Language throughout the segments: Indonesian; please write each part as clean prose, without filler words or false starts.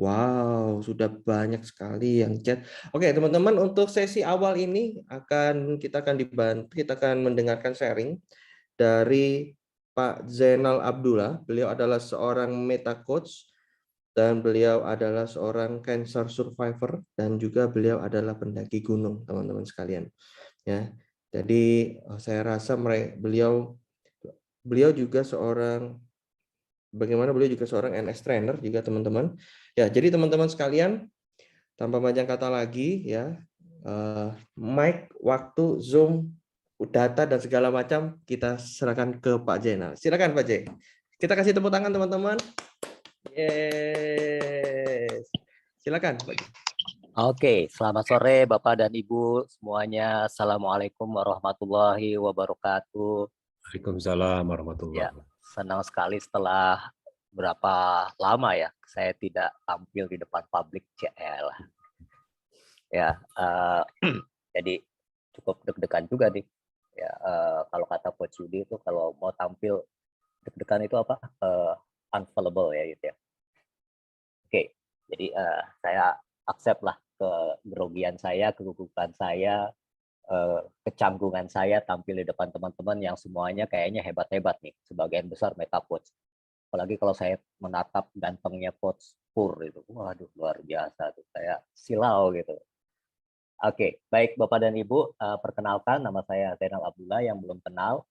Wow, sudah banyak sekali yang chat. Oke, teman-teman, untuk sesi awal ini kita akan mendengarkan sharing dari Pak Zainal Abdullah. Beliau adalah seorang meta coach dan beliau adalah seorang cancer survivor dan juga beliau adalah pendaki gunung, teman-teman sekalian. Ya, jadi saya rasa beliau juga beliau juga seorang NS trainer juga, teman-teman. Ya, jadi teman-teman sekalian, tanpa panjang kata lagi ya, mic, waktu, Zoom, data dan segala macam kita serahkan ke Pak Zainal. Silakan Pak J. Kita kasih tepuk tangan teman-teman. Yes. Silakan Pak J. Oke, selamat sore Bapak dan Ibu semuanya. Assalamualaikum warahmatullahi wabarakatuh. Waalaikumsalam warahmatullahi Ya, wabarakatuh. senang sekali setelah berapa lama ya saya tidak tampil di depan publik CL. Ya, jadi cukup deg-degan juga nih. Ya, kalau kata Coach Yudi itu kalau mau tampil deg-degan itu apa? Unfallible ya gitu ya. Oke, jadi saya accept lah kegrogian saya, kegugupan saya, kecanggungan saya tampil di depan teman-teman yang semuanya kayaknya hebat-hebat nih, sebagian besar meta coach. Apalagi kalau saya menatap gantengnya coach Pur itu, waduh luar biasa tuh, saya silau gitu. Oke, baik Bapak dan Ibu, perkenalkan nama saya Zainal Abdullah yang belum kenal.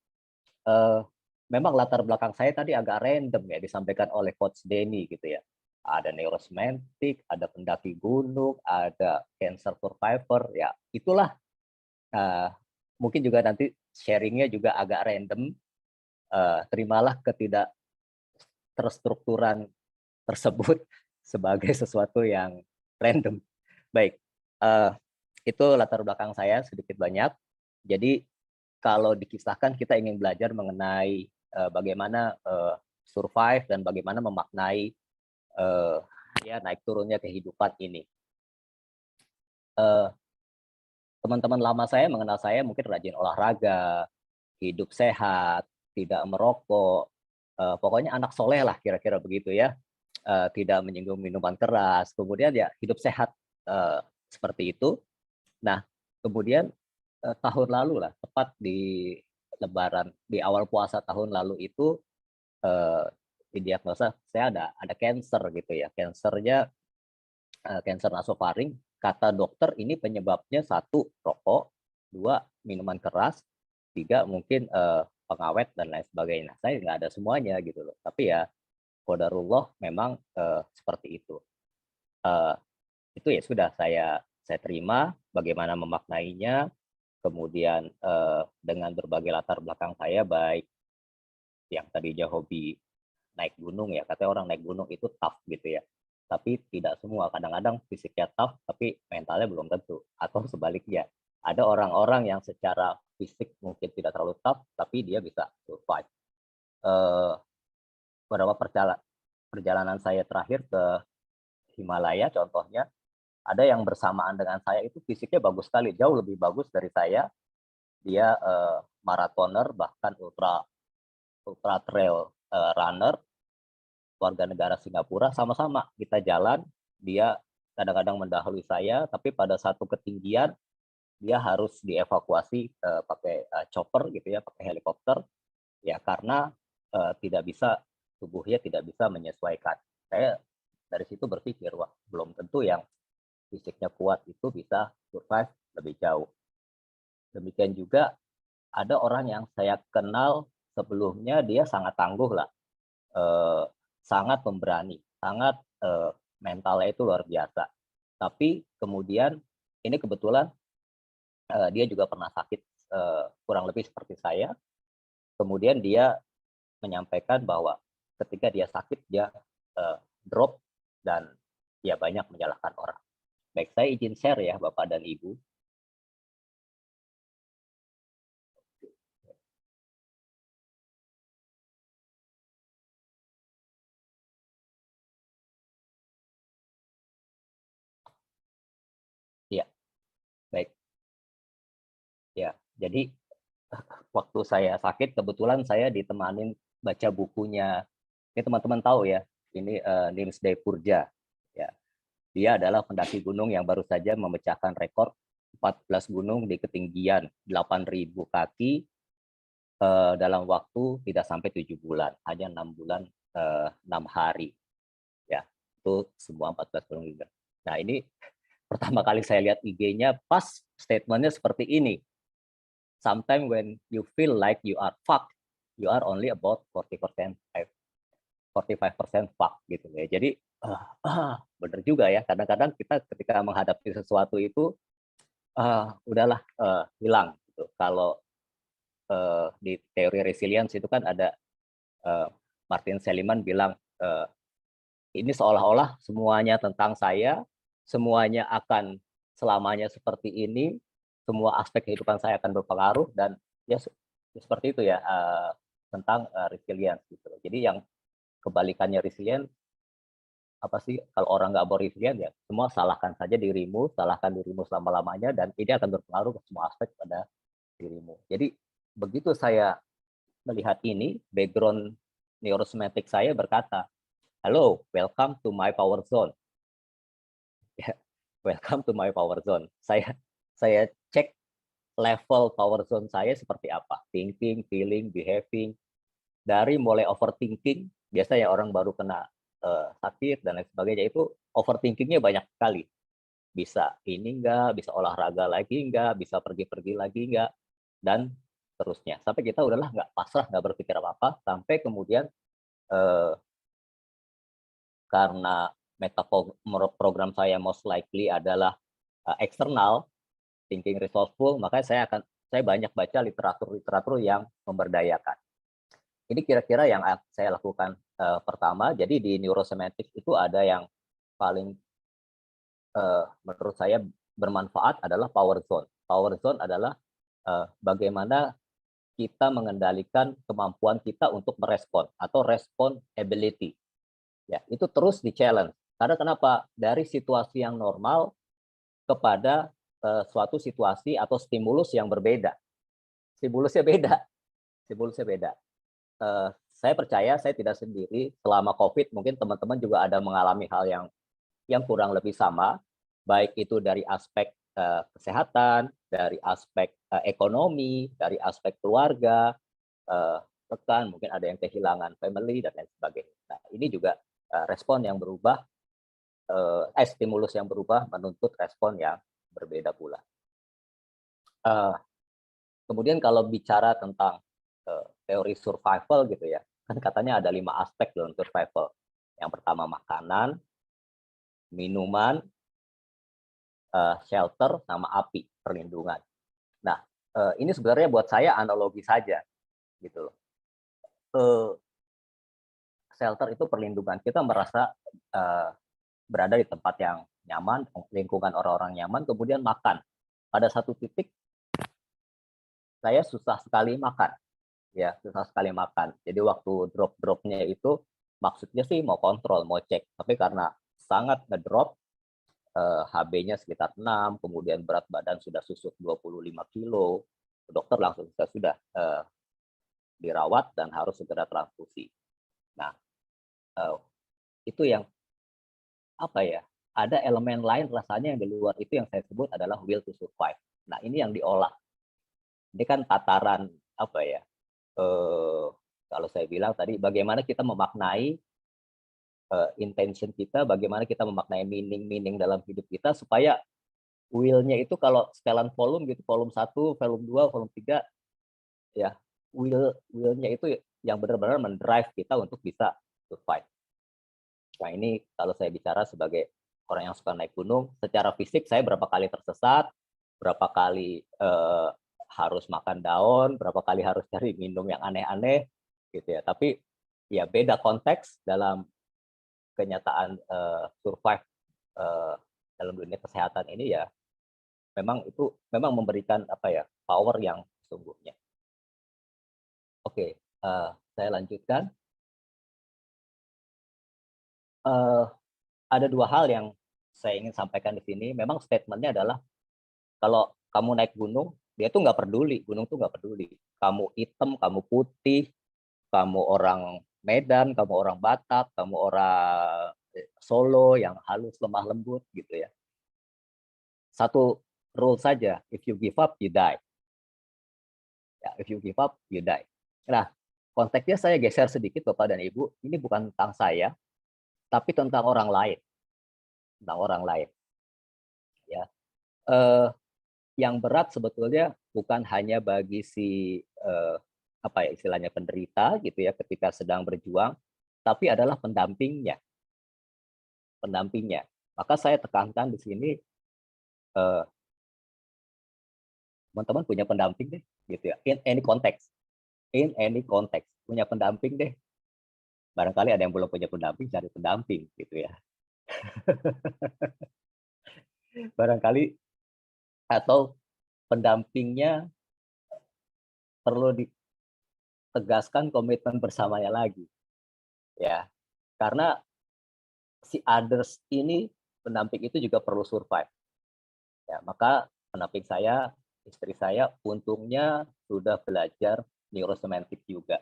Memang latar belakang saya tadi agak random ya disampaikan oleh Coach Denny gitu ya. Ada neurosemantik, ada pendaki gunung, ada cancer survivor, ya itulah. Mungkin juga nanti sharingnya juga agak random. Terimalah ketidak terstrukturan tersebut sebagai sesuatu yang random. Baik, itu latar belakang saya sedikit banyak. Jadi kalau dikisahkan kita ingin belajar mengenai bagaimana survive dan bagaimana memaknai ya naik turunnya kehidupan ini. Teman-teman lama saya mengenal saya mungkin rajin olahraga, hidup sehat, tidak merokok, pokoknya anak soleh lah kira-kira begitu ya, tidak menyinggung minuman keras, kemudian ya hidup sehat seperti itu. Nah, kemudian tahun lalu lah, tepat di Lebaran, di awal puasa tahun lalu itu didiagnosa saya ada cancer gitu ya, cancernya cancer nasofaring. Kata dokter ini penyebabnya 1 rokok, 2 minuman keras, 3 mungkin pengawet dan lain sebagainya. Saya nggak ada semuanya gitu loh. Tapi ya qadarullah memang seperti itu. Itu ya sudah saya terima bagaimana memaknainya. Kemudian dengan berbagai latar belakang saya, baik yang tadinya hobi naik gunung ya, katanya orang naik gunung itu tough gitu ya. Tapi tidak semua, kadang-kadang fisiknya tough tapi mentalnya belum tentu, atau sebaliknya. Ada orang-orang yang secara fisik mungkin tidak terlalu tough tapi dia bisa survive. Beberapa perjalanan saya terakhir ke Himalaya contohnya, ada yang bersamaan dengan saya itu fisiknya bagus sekali, jauh lebih bagus dari saya. Dia maratoner, bahkan ultra trail runner, warga negara Singapura. Sama-sama kita jalan, dia kadang-kadang mendahului saya, tapi pada satu ketinggian dia harus dievakuasi pakai chopper gitu ya, pakai helikopter ya, karena tidak bisa, tubuhnya tidak bisa menyesuaikan. Saya dari situ berpikir, wah belum tentu yang fisiknya kuat itu bisa survive lebih jauh. Demikian juga ada orang yang saya kenal sebelumnya, dia sangat tangguh lah, sangat pemberani, sangat mentalnya itu luar biasa. Tapi kemudian ini kebetulan dia juga pernah sakit kurang lebih seperti saya. Kemudian dia menyampaikan bahwa ketika dia sakit dia drop dan ya banyak menyalahkan orang. Baik, saya izin share ya Bapak dan Ibu. Ya, baik. Ya, jadi waktu saya sakit kebetulan saya ditemanin baca bukunya. Ini teman-teman tahu ya, ini Niels D. Purja. Ya, Dia adalah pendaki gunung yang baru saja memecahkan rekor 14 gunung di ketinggian 8.000 kaki dalam waktu tidak sampai 7 bulan, hanya 6 bulan 6 hari. Ya, itu semua 14 gunung juga. Nah, ini pertama kali saya lihat IG-nya pas statementnya seperti ini. Sometimes when you feel like you are fucked, you are only about 40%, 45% fucked gitu ya. Jadi benar juga ya. Kadang-kadang kita ketika menghadapi sesuatu itu udahlah hilang gitu. Kalau di teori resilience itu kan ada Martin Seligman bilang ini seolah-olah semuanya tentang saya, semuanya akan selamanya seperti ini, semua aspek kehidupan saya akan berpengaruh, dan ya seperti itu ya tentang resilience gitu. Jadi yang kebalikannya resilient apa sih, kalau orang nggak mau resilient ya semua salahkan saja dirimu, salahkan dirimu selama-lamanya, dan ini akan berpengaruh ke semua aspek pada dirimu. Jadi begitu saya melihat ini, background neurosemantik saya berkata, halo, welcome to my power zone. Ya, welcome to my power zone. Saya cek level power zone saya seperti apa. Thinking, feeling, behaving. Dari mulai overthinking, biasanya orang baru kena sakit dan lain sebagainya, itu overthinkingnya banyak sekali. Bisa ini enggak, bisa olahraga lagi enggak, bisa pergi-pergi lagi enggak, dan terusnya. Sampai kita udahlah nggak pasrah, nggak berpikir apa-apa, sampai kemudian karena meta program saya most likely adalah eksternal, thinking resourceful, maka saya banyak baca literatur yang memberdayakan. Ini kira-kira yang saya lakukan pertama. Jadi di neurosemantik itu ada yang paling menurut saya bermanfaat adalah power zone. Power zone adalah bagaimana kita mengendalikan kemampuan kita untuk merespon atau respon ability. Ya, itu terus di-challenge. Karena kenapa? Dari situasi yang normal kepada suatu situasi atau stimulus yang berbeda. Stimulusnya beda. Saya percaya saya tidak sendiri. Selama COVID mungkin teman-teman juga ada mengalami hal yang kurang lebih sama, baik itu dari aspek kesehatan, dari aspek ekonomi, dari aspek keluarga, rekan, mungkin ada yang kehilangan family dan lain sebagainya. Nah, ini juga respon yang berubah, stimulus yang berubah menuntut respon yang berbeda pula. Kemudian kalau bicara tentang teori survival gitu ya, kan katanya ada 5 aspek dalam survival. Yang pertama makanan, minuman, shelter, sama api, perlindungan. Nah, ini sebenarnya buat saya analogi saja gitu loh. Shelter itu perlindungan, kita merasa berada di tempat yang nyaman, lingkungan orang-orang nyaman, kemudian makan. Pada satu titik saya susah sekali makan. Ya, susah sekali makan. Jadi waktu drop-dropnya itu maksudnya sih mau kontrol, mau cek. Tapi karena sangat ngedrop, HB-nya sekitar 6, kemudian berat badan sudah susut 25 kilo, dokter langsung sudah dirawat dan harus segera transfusi. Nah, itu yang apa ya? Ada elemen lain rasanya yang di luar itu yang saya sebut adalah will to survive. Nah, ini yang diolah. Ini kan tataran apa ya? Kalau saya bilang tadi, bagaimana kita memaknai intention kita, bagaimana kita memaknai meaning dalam hidup kita, supaya will-nya itu kalau setelan volume gitu, volume 1, volume 2, volume 3, ya will-nya itu yang benar-benar mendrive kita untuk bisa survive. Nah, ini kalau saya bicara sebagai orang yang suka naik gunung, secara fisik saya berapa kali tersesat, berapa kali harus makan daun, berapa kali harus cari minum yang aneh-aneh gitu ya. Tapi ya beda konteks dalam kenyataan survive dalam dunia kesehatan ini, ya memang itu memang memberikan apa ya, power yang sesungguhnya. Oke, saya lanjutkan. Ada 2 hal yang saya ingin sampaikan di sini. Memang statementnya adalah kalau kamu naik gunung, dia tuh nggak peduli, gunung tuh nggak peduli. Kamu hitam, kamu putih, kamu orang Medan, kamu orang Batak, kamu orang solo, yang halus, lemah lembut gitu ya. Satu rule saja, if you give up, you die. Ya, if you give up, you die. Nah, konteksnya saya geser sedikit Bapak dan Ibu, ini bukan tentang saya, tapi tentang orang lain. Tentang orang lain. Ya. Yang berat sebetulnya bukan hanya bagi si apa ya istilahnya penderita gitu ya ketika sedang berjuang, tapi adalah pendampingnya. Maka saya tekankan di sini teman-teman punya pendamping deh gitu ya. In any context punya pendamping deh. Barangkali ada yang belum punya pendamping, cari pendamping gitu ya. Barangkali atau pendampingnya perlu ditegaskan komitmen bersamanya lagi. Ya. Karena si others ini pendamping itu juga perlu survive. Ya, maka pendamping saya, istri saya untungnya sudah belajar neurosemantik juga.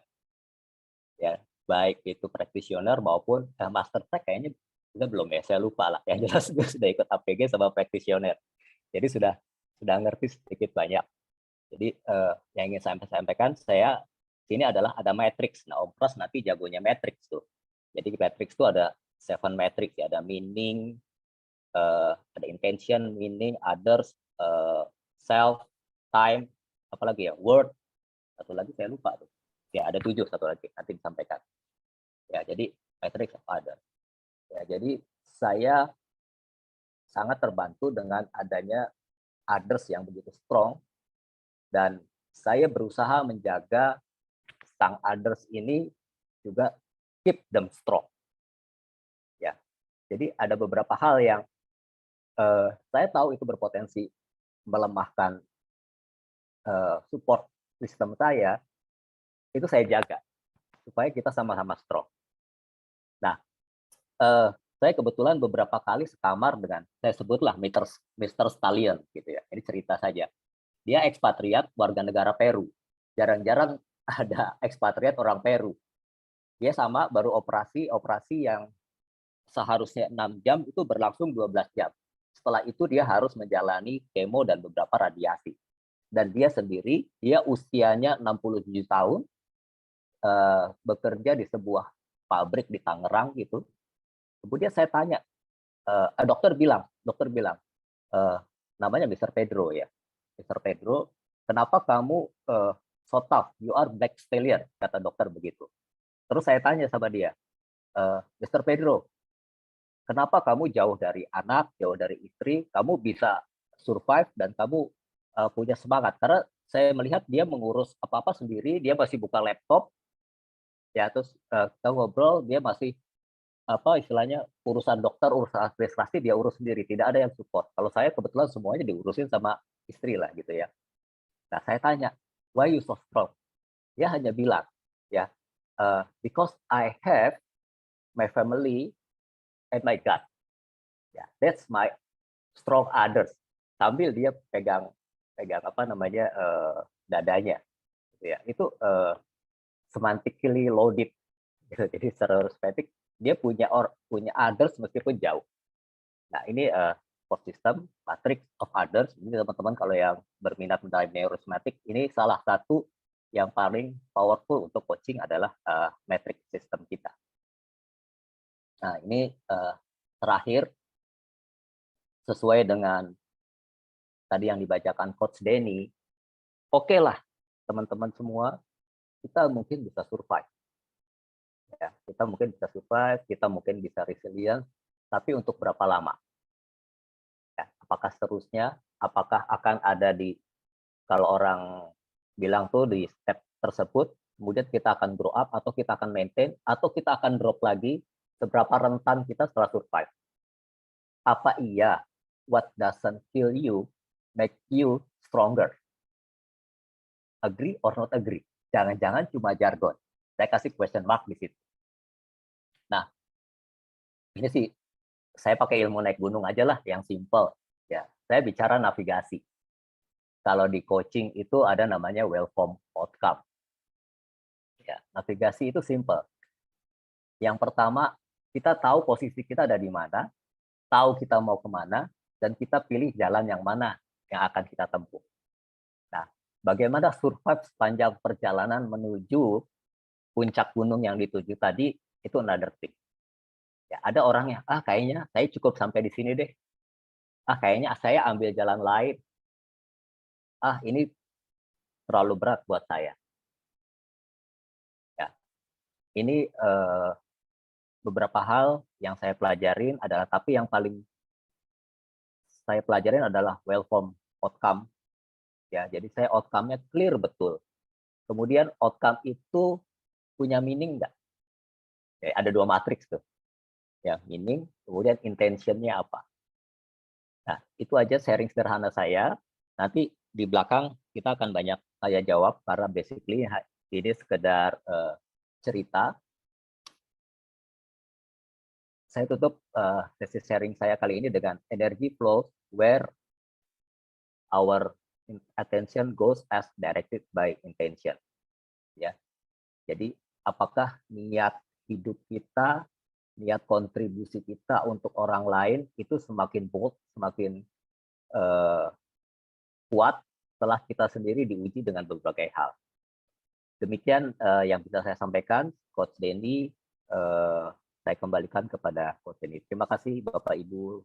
Ya, baik itu practitioner maupun master track kayaknya juga belum ya, saya lupa lah. Yang jelas dia sudah ikut APG sama practitioner. Jadi sudah ngerti sedikit banyak. Jadi yang ingin saya sampaikan, saya sini adalah ada matrix. Nah, Om Pras nanti jagonya matrix tuh. Jadi matrix itu ada 7 matrix ya, ada meaning, ada intention, meaning, others, self, time, apalagi ya, word, satu lagi saya lupa tuh. Ya ada 7 satu lagi nanti disampaikan. Ya jadi matrix of others. Ya jadi saya sangat terbantu dengan adanya others yang begitu strong dan saya berusaha menjaga sang others ini juga keep them strong. Ya. Jadi ada beberapa hal yang saya tahu itu berpotensi melemahkan support sistem saya, itu saya jaga supaya kita sama-sama strong. Nah, saya kebetulan beberapa kali sekamar dengan, saya sebutlah Mr. Stallion gitu ya. Ini cerita saja. Dia ekspatriat warga negara Peru. Jarang-jarang ada ekspatriat orang Peru. Dia sama baru operasi yang seharusnya 6 jam itu berlangsung 12 jam. Setelah itu dia harus menjalani kemo dan beberapa radiasi. Dan dia sendiri, dia usianya 67 tahun, bekerja di sebuah pabrik di Tangerang gitu. Kemudian saya tanya, dokter bilang, namanya Mr. Pedro ya, Mr. Pedro, kenapa kamu so tough, you are black stallion, kata dokter begitu. Terus saya tanya sama dia, Mr. Pedro, kenapa kamu jauh dari anak, jauh dari istri, kamu bisa survive dan kamu punya semangat? Karena saya melihat dia mengurus apa-apa sendiri, dia masih buka laptop, ya terus kita ngobrol, dia masih apa istilahnya urusan dokter, urusan administrasi dia urus sendiri, tidak ada yang support. Kalau saya kebetulan semuanya diurusin sama istri lah gitu ya. Nah saya tanya, why you so strong? Dia hanya bilang, ya, because I have my family and my God. Ya, that's my strong others. Sambil dia pegang apa namanya dadanya, gitu ya. Itu semantically loaded. Gitu. Jadi secara semantik dia punya others meskipun jauh. Nah ini support system matrix of others. Ini teman-teman kalau yang berminat mengenai neurosemantik, ini salah satu yang paling powerful untuk coaching adalah matrix system kita. Nah ini terakhir sesuai dengan tadi yang dibacakan Coach Denny. Oke lah teman-teman semua, kita mungkin bisa survive. Ya, kita mungkin bisa survive, kita mungkin bisa resilient, tapi untuk berapa lama? Ya, apakah seterusnya? Apakah akan ada di, kalau orang bilang tuh di step tersebut, kemudian kita akan grow up, atau kita akan maintain, atau kita akan drop lagi, seberapa rentan kita setelah survive? Apa iya, what doesn't kill you, make you stronger? Agree or not agree? Jangan-jangan cuma jargon. Saya kasih question mark di situ. Nah, ini sih saya pakai ilmu naik gunung aja lah, yang simple. Ya, saya bicara navigasi. Kalau di coaching itu ada namanya welcome outcome. Ya, navigasi itu simple. Yang pertama, kita tahu posisi kita ada di mana, tahu kita mau kemana, dan kita pilih jalan yang mana yang akan kita tempuh. Nah, bagaimana survive sepanjang perjalanan menuju puncak gunung yang dituju tadi, itu another thing. Ya, ada orang yang, kayaknya saya cukup sampai di sini deh. Kayaknya saya ambil jalan lain. Ini terlalu berat buat saya. Ya, ini beberapa hal yang saya pelajarin adalah, tapi yang paling saya pelajarin adalah well-formed outcome. Ya, jadi saya outcome-nya clear betul. Kemudian outcome itu punya meaning nggak? Ya, ada 2 matriks tuh. Ya, meaning, kemudian intention-nya apa. Nah, itu aja sharing sederhana saya. Nanti di belakang kita akan banyak saya jawab, karena basically ini sekedar cerita. Saya tutup sesi sharing saya kali ini dengan energy flows where our attention goes as directed by intention. Ya, jadi apakah niat hidup kita, niat kontribusi kita untuk orang lain itu semakin bold, semakin kuat setelah kita sendiri diuji dengan berbagai hal. Demikian yang bisa saya sampaikan, Coach Denny. Saya kembalikan kepada Coach Denny. Terima kasih Bapak Ibu.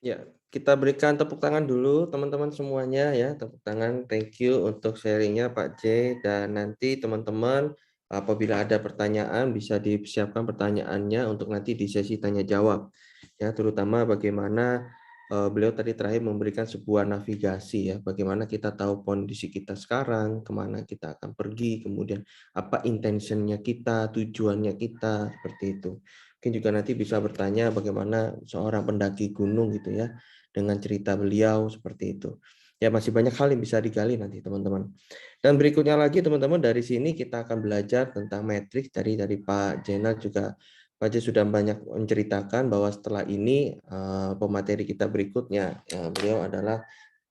Ya, kita berikan tepuk tangan dulu teman-teman semuanya ya, tepuk tangan. Thank you untuk sharingnya Pak J. Dan nanti teman-teman apabila ada pertanyaan bisa disiapkan pertanyaannya untuk nanti di sesi tanya jawab. Ya, terutama bagaimana beliau tadi terakhir memberikan sebuah navigasi ya, bagaimana kita tahu kondisi kita sekarang, kemana kita akan pergi, kemudian apa intentionnya kita, tujuannya kita, seperti itu. Mungkin juga nanti bisa bertanya bagaimana seorang pendaki gunung gitu ya, dengan cerita beliau seperti itu. Ya, masih banyak hal yang bisa digali nanti teman-teman. Dan berikutnya lagi teman-teman, dari sini kita akan belajar tentang matriks dari Pak Jenal juga. Pak J sudah banyak menceritakan bahwa setelah ini pemateri kita berikutnya, beliau adalah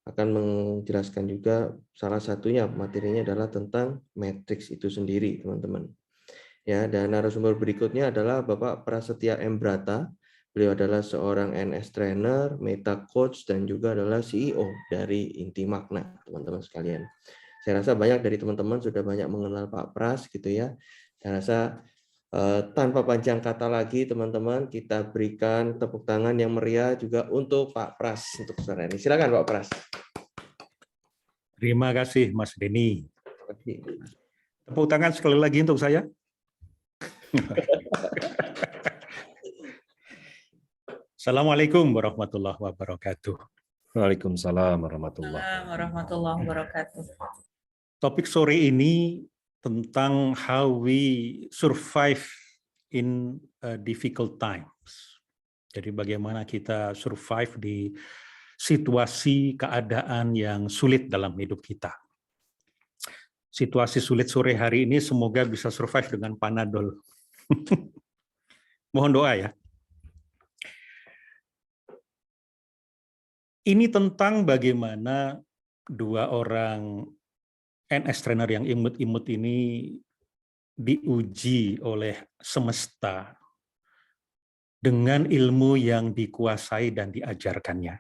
akan menjelaskan juga salah satunya materinya adalah tentang matriks itu sendiri teman-teman. Ya, dan narasumber berikutnya adalah Bapak Prasetya M. Brata. Beliau adalah seorang NS trainer, meta coach, dan juga adalah CEO dari Inti Makna, teman-teman sekalian. Saya rasa banyak dari teman-teman sudah banyak mengenal Pak Pras gitu ya. Saya rasa tanpa panjang kata lagi teman-teman, kita berikan tepuk tangan yang meriah juga untuk Pak Pras untuk sore ini. Silakan Pak Pras. Terima kasih Mas Denny. Tepuk tangan sekali lagi untuk saya. Assalamualaikum warahmatullahi wabarakatuh. Waalaikumsalam warahmatullahi wabarakatuh. Topik sore ini tentang how we survive in difficult times. Jadi bagaimana kita survive di situasi keadaan yang sulit dalam hidup kita. Situasi sulit sore hari ini semoga bisa survive dengan Panadol. Mohon doa ya. Ini tentang bagaimana 2 orang NS trainer yang imut-imut ini diuji oleh semesta dengan ilmu yang dikuasai dan diajarkannya.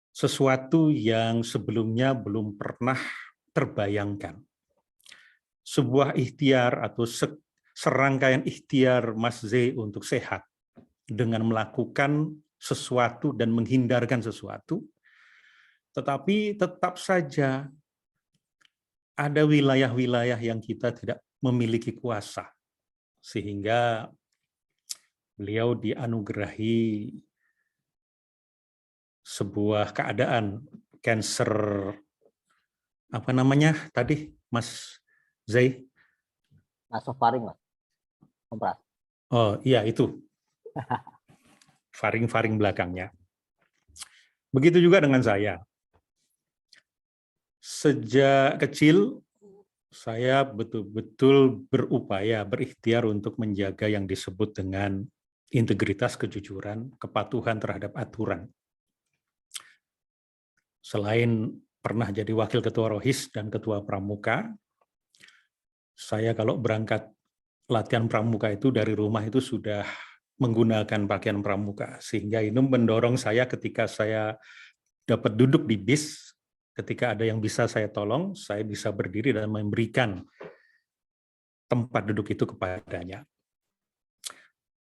Sesuatu yang sebelumnya belum pernah terbayangkan. Sebuah ikhtiar atau serangkaian ikhtiar Mas Z untuk sehat dengan melakukan sesuatu dan menghindarkan sesuatu, tetapi tetap saja ada wilayah-wilayah yang kita tidak memiliki kuasa, sehingga beliau dianugerahi sebuah keadaan kanker, apa namanya tadi Mas Zai? Nasofaring, Mas. Kompras. Oh iya itu. Faring-faring belakangnya. Begitu juga dengan saya. Sejak kecil, saya betul-betul berupaya, berikhtiar untuk menjaga yang disebut dengan integritas, kejujuran, kepatuhan terhadap aturan. Selain pernah jadi wakil ketua Rohis dan ketua Pramuka, saya kalau berangkat latihan pramuka itu dari rumah itu sudah menggunakan pakaian pramuka, sehingga ini mendorong saya ketika saya dapat duduk di bis, ketika ada yang bisa saya tolong, saya bisa berdiri dan memberikan tempat duduk itu kepadanya.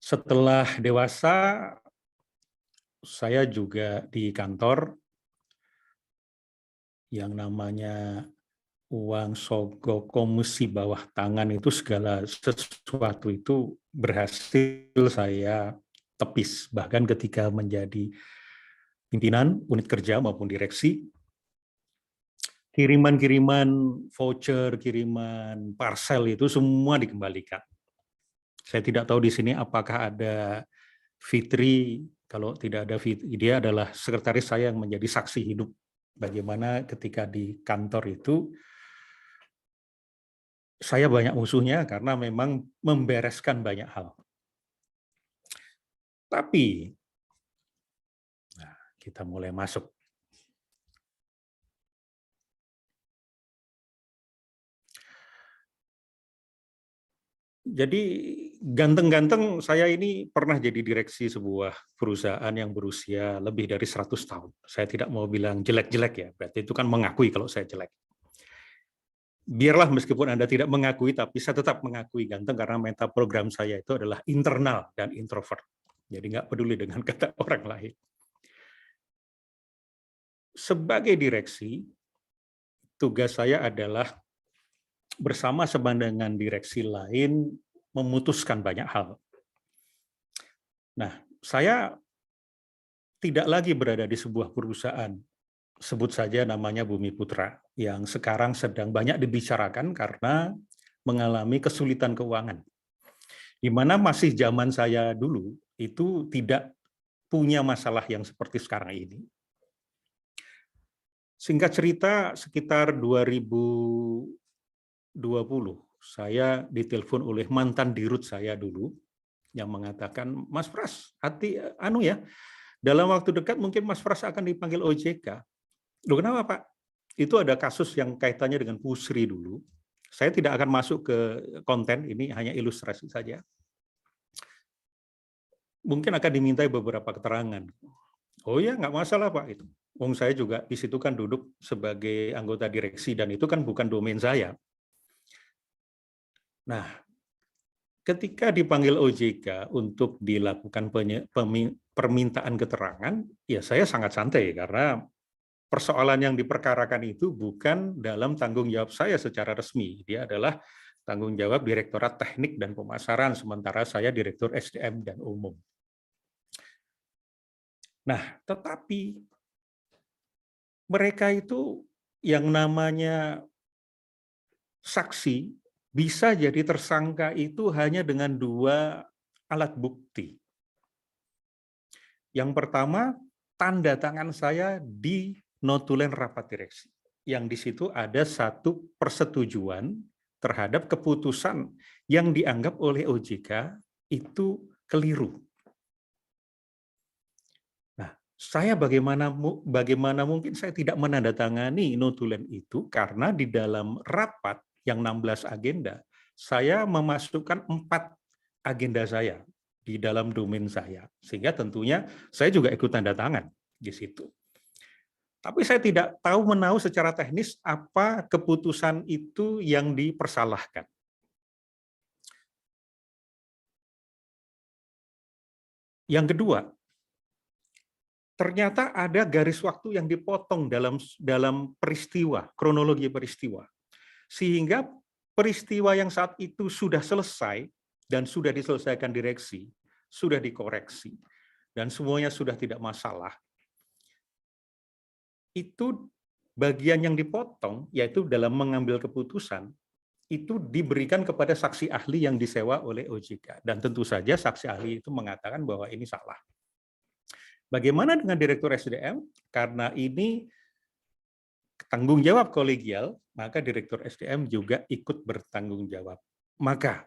Setelah dewasa, saya juga di kantor yang namanya uang sogok komisi bawah tangan itu, segala sesuatu itu berhasil saya tepis. Bahkan ketika menjadi pimpinan unit kerja maupun direksi, kiriman-kiriman voucher, kiriman parcel itu semua dikembalikan. Saya tidak tahu di sini apakah ada Fitri. Kalau tidak ada Fitri, dia adalah sekretaris saya yang menjadi saksi hidup bagaimana ketika di kantor itu saya banyak musuhnya karena memang membereskan banyak hal. Tapi nah, kita mulai masuk. Jadi ganteng-ganteng saya ini pernah jadi direksi sebuah perusahaan yang berusia lebih dari 100 tahun. Saya tidak mau bilang jelek-jelek ya, berarti itu kan mengakui kalau saya jelek. Biarlah meskipun Anda tidak mengakui, tapi saya tetap mengakui ganteng karena meta program saya itu adalah internal dan introvert. Jadi nggak peduli dengan kata orang lain. Sebagai direksi, tugas saya adalah bersama dengan direksi lain memutuskan banyak hal. Nah, saya tidak lagi berada di sebuah perusahaan, sebut saja namanya Bumi Putra, yang sekarang sedang banyak dibicarakan karena mengalami kesulitan keuangan. Di mana masih zaman saya dulu, itu tidak punya masalah yang seperti sekarang ini. Singkat cerita, sekitar 2020, saya ditelepon oleh mantan dirut saya dulu, yang mengatakan, Mas Pras, dalam waktu dekat mungkin Mas Pras akan dipanggil OJK. Loh, kenapa Pak? Itu ada kasus yang kaitannya dengan Pusri dulu. Saya tidak akan masuk ke konten, ini hanya ilustrasi saja. Mungkin akan dimintai beberapa keterangan. Oh ya, nggak masalah Pak. Itu. Wong saya juga di situ kan duduk sebagai anggota direksi, dan itu kan bukan domain saya. Nah, ketika dipanggil OJK untuk dilakukan permintaan keterangan, ya saya sangat santai karena persoalan yang diperkarakan itu bukan dalam tanggung jawab saya secara resmi. Dia adalah tanggung jawab Direktorat Teknik dan Pemasaran, sementara saya Direktur SDM dan Umum. Nah, tetapi mereka itu yang namanya saksi bisa jadi tersangka itu hanya dengan 2 alat bukti. Yang pertama, tanda tangan saya di notulen rapat direksi, yang di situ ada 1 persetujuan terhadap keputusan yang dianggap oleh OJK itu keliru. Nah, saya bagaimana mungkin saya tidak menandatangani notulen itu, karena di dalam rapat yang 16 agenda, saya memasukkan 4 agenda saya di dalam domain saya, sehingga tentunya saya juga ikut tanda tangan di situ. Tapi saya tidak tahu menahu secara teknis apa keputusan itu yang dipersalahkan. Yang kedua, ternyata ada garis waktu yang dipotong dalam peristiwa, kronologi peristiwa. Sehingga peristiwa yang saat itu sudah selesai dan sudah diselesaikan direksi, sudah dikoreksi, dan semuanya sudah tidak masalah, itu bagian yang dipotong, yaitu dalam mengambil keputusan, itu diberikan kepada saksi ahli yang disewa oleh OJK. Dan tentu saja saksi ahli itu mengatakan bahwa ini salah. Bagaimana dengan Direktur SDM? Karena ini tanggung jawab kolegial, maka Direktur SDM juga ikut bertanggung jawab. Maka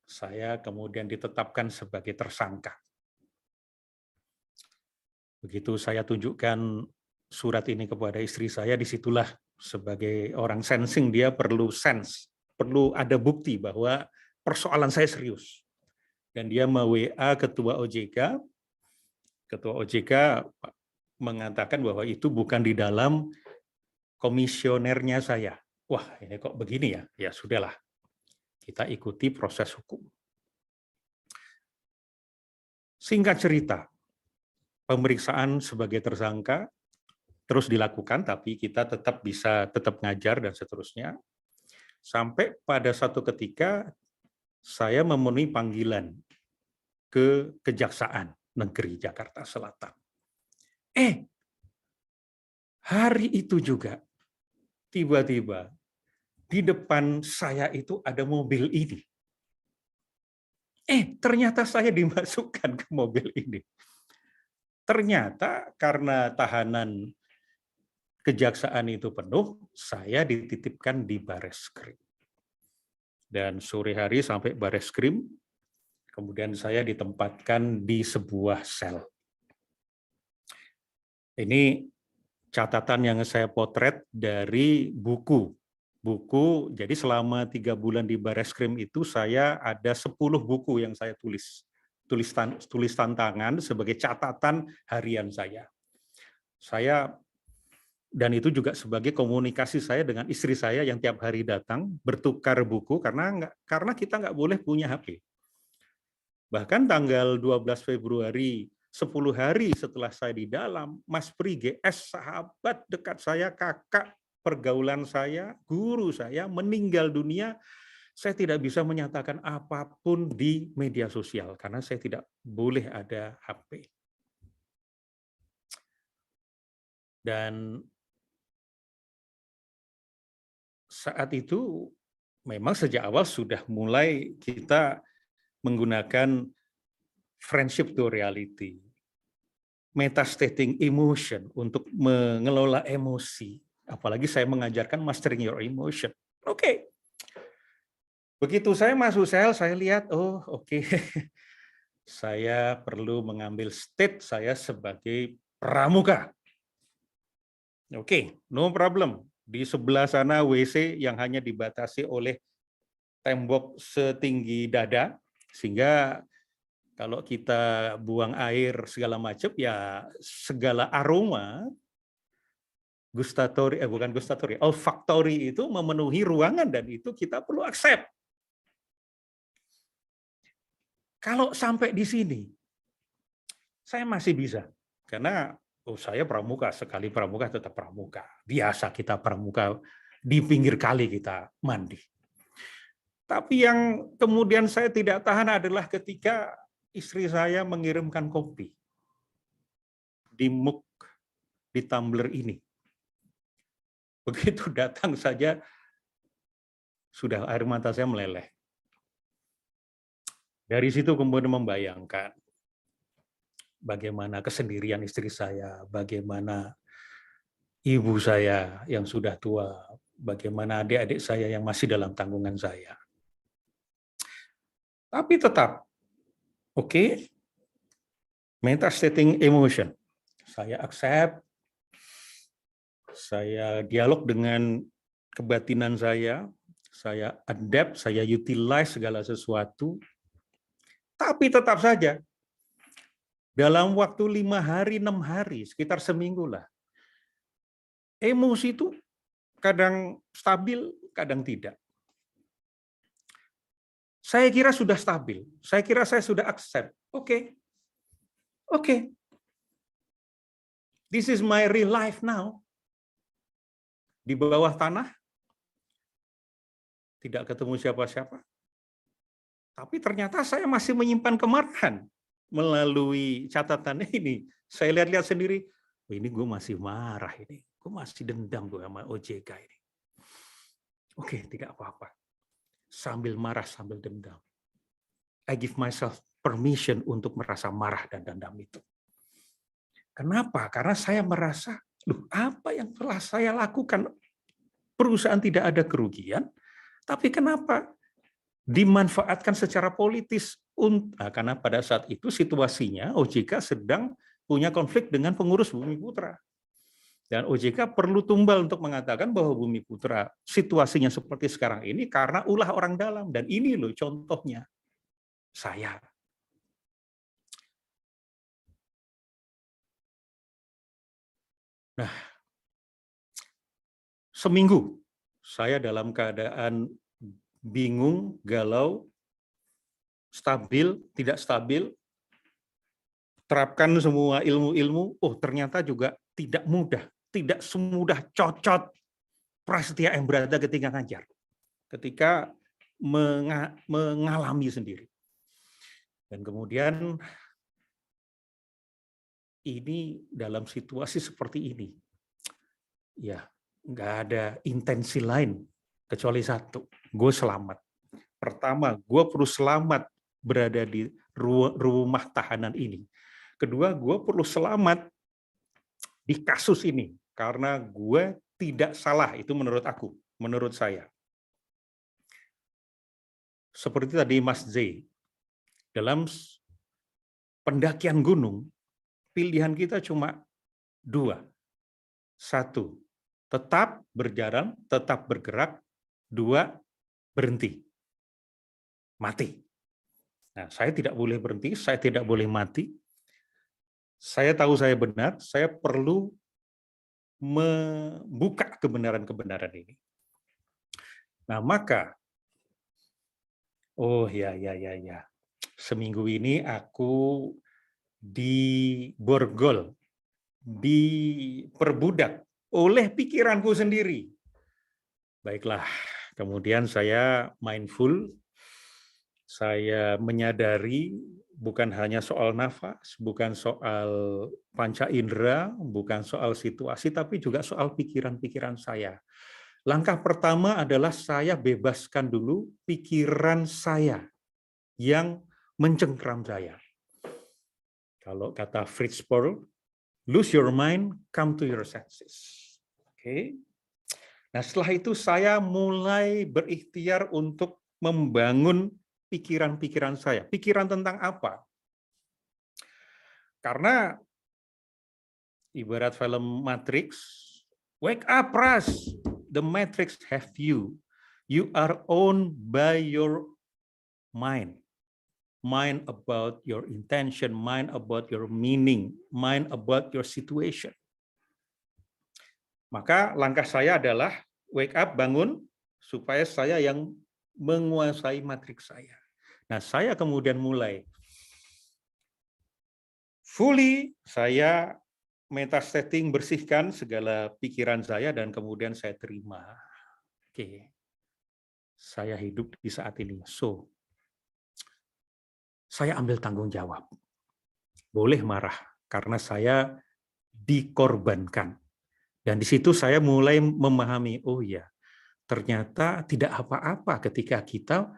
saya kemudian ditetapkan sebagai tersangka. Begitu saya tunjukkan surat ini kepada istri saya, disitulah sebagai orang sensing dia perlu sense, perlu ada bukti bahwa persoalan saya serius. Dan dia WA Ketua OJK. Ketua OJK mengatakan bahwa itu bukan di dalam komisionernya saya. Wah, ini kok begini ya? Ya sudahlah, kita ikuti proses hukum. Singkat cerita, pemeriksaan sebagai tersangka terus dilakukan, tapi kita tetap ngajar dan seterusnya. Sampai pada satu ketika saya memenuhi panggilan ke Kejaksaan Negeri Jakarta Selatan. Hari itu juga tiba-tiba di depan saya itu ada mobil ini. Ternyata saya dimasukkan ke mobil ini. Ternyata karena tahanan kejaksaan itu penuh, saya dititipkan di Bareskrim. Dan sore hari sampai Bareskrim, kemudian saya ditempatkan di sebuah sel. Ini catatan yang saya potret dari buku. Jadi selama 3 bulan di Bareskrim itu saya ada 10 buku yang saya tulis tantangan sebagai catatan harian saya. Dan itu juga sebagai komunikasi saya dengan istri saya yang tiap hari datang bertukar buku karena kita nggak boleh punya HP. Bahkan tanggal 12 Februari, 10 hari setelah saya di dalam, Mas Pri GS, sahabat dekat saya, kakak pergaulan saya, guru saya, meninggal dunia. Saya tidak bisa menyatakan apapun di media sosial karena saya tidak boleh ada HP. Dan saat itu memang sejak awal sudah mulai kita menggunakan friendship to reality, metastating emotion untuk mengelola emosi. Apalagi saya mengajarkan mastering your emotion. Oke. Begitu saya masuk sel, saya lihat, oke. Saya perlu mengambil state saya sebagai pramuka. Oke, no problem. Di sebelah sana WC yang hanya dibatasi oleh tembok setinggi dada, sehingga kalau kita buang air segala macam, ya segala aroma olfaktori itu memenuhi ruangan dan itu kita perlu accept. Kalau sampai di sini, saya masih bisa. Karena saya pramuka, sekali pramuka tetap pramuka. Biasa kita pramuka, di pinggir kali kita mandi. Tapi yang kemudian saya tidak tahan adalah ketika istri saya mengirimkan kopi di mug, di tumbler ini. Begitu datang saja, sudah air mata saya meleleh. Dari situ kemudian membayangkan bagaimana kesendirian istri saya, bagaimana ibu saya yang sudah tua, bagaimana adik-adik saya yang masih dalam tanggungan saya. Tapi tetap, oke, metastating emotion. Saya accept, saya dialog dengan kebatinan saya adapt, saya utilize segala sesuatu. Tapi tetap saja, dalam waktu 5 hari, 6 hari, sekitar seminggu lah, emosi itu kadang stabil, kadang tidak. Saya kira sudah stabil, saya kira saya sudah accept. Oke. This is my real life now. Di bawah tanah, tidak ketemu siapa-siapa. Tapi ternyata saya masih menyimpan kemarahan melalui catatan ini. Saya lihat-lihat sendiri, ini gue masih marah ini. Gue masih dendam gue sama OJK ini. Oke, tidak apa-apa. Sambil marah, sambil dendam. I give myself permission untuk merasa marah dan dendam itu. Kenapa? Karena saya merasa, apa yang telah saya lakukan? Perusahaan tidak ada kerugian, tapi kenapa dimanfaatkan secara politis? Karena pada saat itu situasinya OJK sedang punya konflik dengan pengurus Bumi Putra. Dan OJK perlu tumbal untuk mengatakan bahwa Bumi Putra situasinya seperti sekarang ini karena ulah orang dalam. Dan ini loh contohnya, saya. Nah, seminggu saya dalam keadaan bingung, galau, stabil, tidak stabil, terapkan semua ilmu-ilmu, ternyata juga tidak mudah, tidak semudah cocot Prasetya M. Brata ketika ngajar, ketika mengalami sendiri. Dan kemudian ini dalam situasi seperti ini, ya nggak ada intensi lain kecuali satu, gue selamat. Pertama, gue perlu selamat berada di rumah tahanan ini. Kedua, gue perlu selamat di kasus ini karena gue tidak salah, itu menurut aku, menurut saya. Seperti tadi Mas Z, dalam pendakian gunung, pilihan kita cuma dua. Satu, tetap berjalan, tetap bergerak. Dua, berhenti. Mati. Nah, saya tidak boleh berhenti, saya tidak boleh mati. Saya tahu saya benar, saya perlu membuka kebenaran-kebenaran ini. Nah, maka, seminggu ini aku diborgol, diperbudak oleh pikiranku sendiri. Baiklah, kemudian saya mindful, saya menyadari bukan hanya soal nafas, bukan soal panca indera, bukan soal situasi, tapi juga soal pikiran-pikiran saya. Langkah pertama adalah saya bebaskan dulu pikiran saya yang mencengkram saya. Kalau kata Fritz Perls, lose your mind, come to your senses. Oke. Nah, setelah itu saya mulai berikhtiar untuk membangun pikiran-pikiran saya. Pikiran tentang apa? Karena ibarat film Matrix, wake up, Pras. The Matrix have you. You are owned by your mind. Mind about your intention, mind about your meaning, mind about your situation. Maka langkah saya adalah wake up, bangun, supaya saya yang menguasai matriks saya. Nah, saya kemudian mulai fully, saya metastating, bersihkan segala pikiran saya, dan kemudian saya terima. Oke, saya hidup di saat ini. So, saya ambil tanggung jawab. Boleh marah, karena saya dikorbankan. Dan di situ saya mulai memahami, oh ya, ternyata tidak apa-apa ketika kita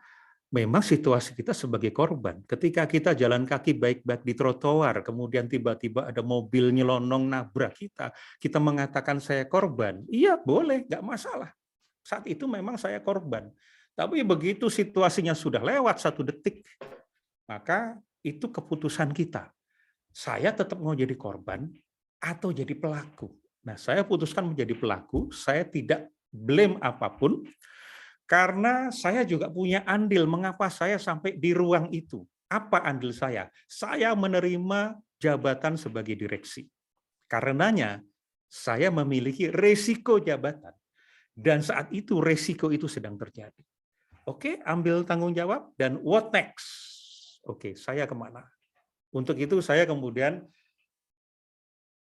memang situasi kita sebagai korban. Ketika kita jalan kaki baik-baik di trotoar, kemudian tiba-tiba ada mobil nyelonong nabrak kita mengatakan saya korban. Iya, boleh, nggak masalah. Saat itu memang saya korban. Tapi begitu situasinya sudah lewat 1 detik, maka itu keputusan kita. Saya tetap mau jadi korban atau jadi pelaku. Nah, saya putuskan menjadi pelaku, saya tidak blame apapun, karena saya juga punya andil mengapa saya sampai di ruang itu. Apa andil saya? Saya menerima jabatan sebagai direksi. Karenanya, saya memiliki resiko jabatan. Dan saat itu, resiko itu sedang terjadi. Oke, ambil tanggung jawab, dan what next? Oke, saya kemana? Untuk itu, saya kemudian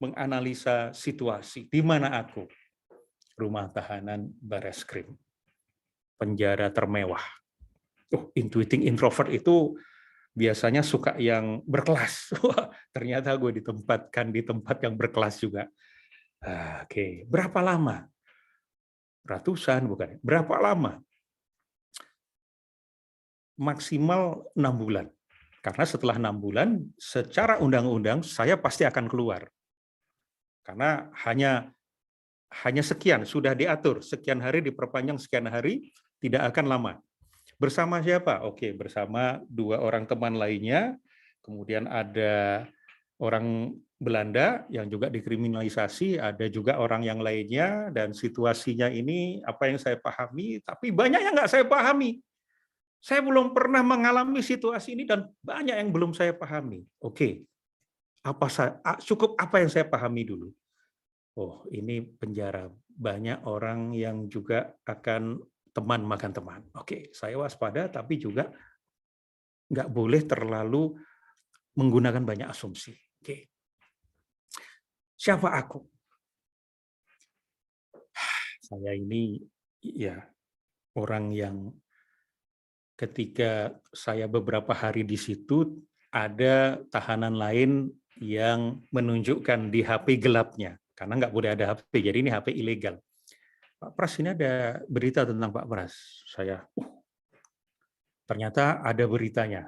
menganalisa situasi. Di mana aku? Rumah tahanan Bareskrim. Penjara termewah. Intuiting introvert itu biasanya suka yang berkelas. Wah, ternyata gue ditempatkan di tempat yang berkelas juga. Oke, berapa lama? Ratusan, bukan? Berapa lama? Maksimal 6 bulan. Karena setelah 6 bulan, secara undang-undang saya pasti akan keluar. Karena hanya sekian, sudah diatur. Sekian hari diperpanjang sekian hari, tidak akan lama. Bersama siapa? Oke, bersama 2 orang teman lainnya, kemudian ada orang Belanda yang juga dikriminalisasi, ada juga orang yang lainnya, dan situasinya ini apa yang saya pahami, tapi banyak yang nggak saya pahami. Saya belum pernah mengalami situasi ini dan banyak yang belum saya pahami. Oke, cukup apa yang saya pahami dulu. Oh, ini penjara. Banyak orang yang juga akan teman makan teman. Oke, saya waspada, tapi juga nggak boleh terlalu menggunakan banyak asumsi. Oke. Siapa aku? Saya ini ya orang yang ketika saya beberapa hari di situ, ada tahanan lain yang menunjukkan di HP gelapnya, karena nggak boleh ada HP, jadi ini HP ilegal. Pak Pras, ini ada berita tentang Pak Pras. Saya, ternyata ada beritanya.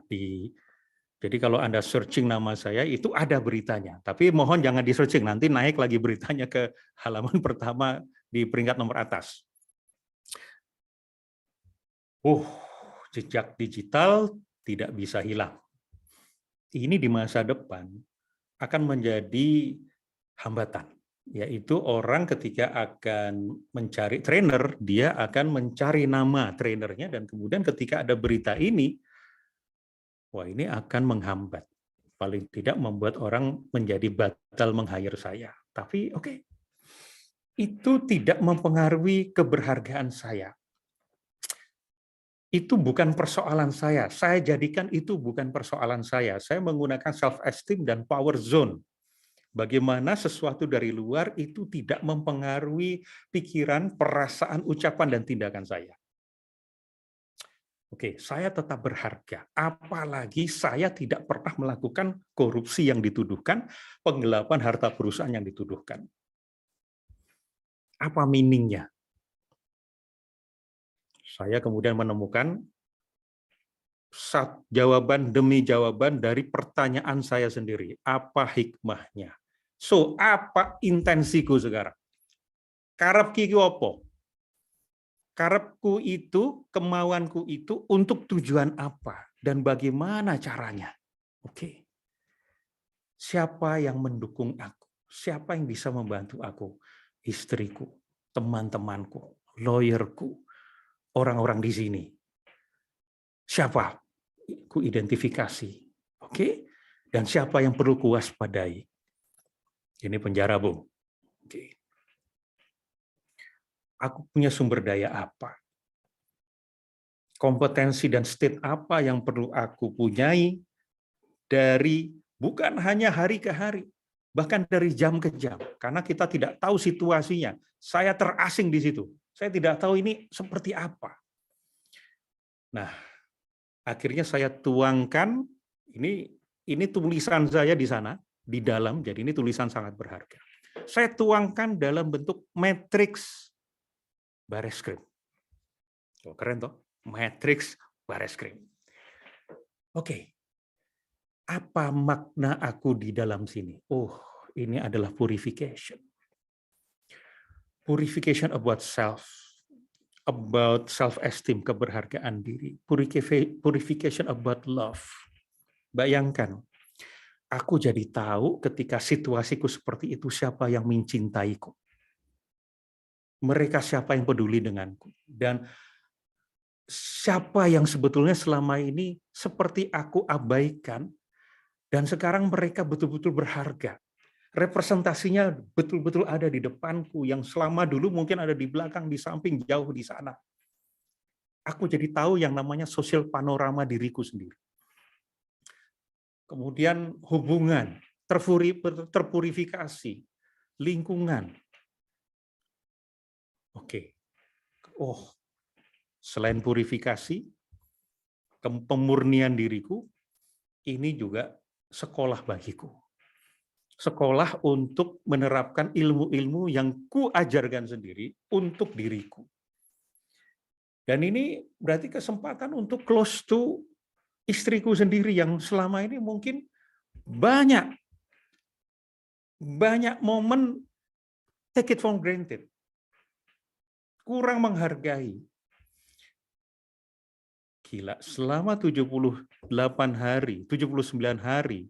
Jadi kalau Anda searching nama saya, itu ada beritanya. Tapi mohon jangan di-searching, nanti naik lagi beritanya ke halaman pertama di peringkat nomor atas. Jejak digital tidak bisa hilang. Ini di masa depan akan menjadi hambatan, yaitu orang ketika akan mencari trainer, dia akan mencari nama trainernya, dan kemudian ketika ada berita ini, wah ini akan menghambat. Paling tidak membuat orang menjadi batal meng-hire saya. Tapi oke, itu tidak mempengaruhi keberhargaan saya. Itu bukan persoalan saya. Saya jadikan itu bukan persoalan saya. Saya menggunakan self-esteem dan power zone. Bagaimana sesuatu dari luar itu tidak mempengaruhi pikiran, perasaan, ucapan, dan tindakan saya. Oke, saya tetap berharga. Apalagi saya tidak pernah melakukan korupsi yang dituduhkan, penggelapan harta perusahaan yang dituduhkan. Apa meaningnya? Saya kemudian menemukan jawaban demi jawaban dari pertanyaan saya sendiri. Apa hikmahnya? So, apa intensiku sekarang? Karepku apa? Karepku itu, kemauanku itu untuk tujuan apa? Dan bagaimana caranya? Oke. Siapa yang mendukung aku? Siapa yang bisa membantu aku? Istriku, teman-temanku, lawyerku, orang-orang di sini. Siapa? Ku identifikasi. Oke? Dan siapa yang perlu kuwaspadai? Ini penjara, Bung. Oke. Aku punya sumber daya apa? Kompetensi dan state apa yang perlu aku punyai dari bukan hanya hari ke hari, bahkan dari jam ke jam. Karena kita tidak tahu situasinya. Saya terasing di situ. Saya tidak tahu ini seperti apa. Nah, akhirnya saya tuangkan, ini tulisan saya di sana, di dalam, jadi ini tulisan sangat berharga. Saya tuangkan dalam bentuk matriks Bareskrim. Oh, keren toh? Matriks Bareskrim. Oke. Apa makna aku di dalam sini? Oh, ini adalah purification. Purification about self-esteem, keberhargaan diri. Purification about love. Bayangkan, aku jadi tahu ketika situasiku seperti itu, siapa yang mencintaiku. Mereka siapa yang peduli denganku. Dan siapa yang sebetulnya selama ini seperti aku abaikan, dan sekarang mereka betul-betul berharga. Representasinya betul-betul ada di depanku, yang selama dulu mungkin ada di belakang, di samping, jauh di sana. Aku jadi tahu yang namanya sosial panorama diriku sendiri. Kemudian hubungan, terpurifikasi, lingkungan. Oke. Oh, selain purifikasi, pemurnian diriku, ini juga sekolah bagiku. Sekolah untuk menerapkan ilmu-ilmu yang kuajarkan sendiri untuk diriku. Dan ini berarti kesempatan untuk close to istriku sendiri yang selama ini mungkin banyak momen take it for granted. Kurang menghargai. Gila, selama 78 hari, 79 hari,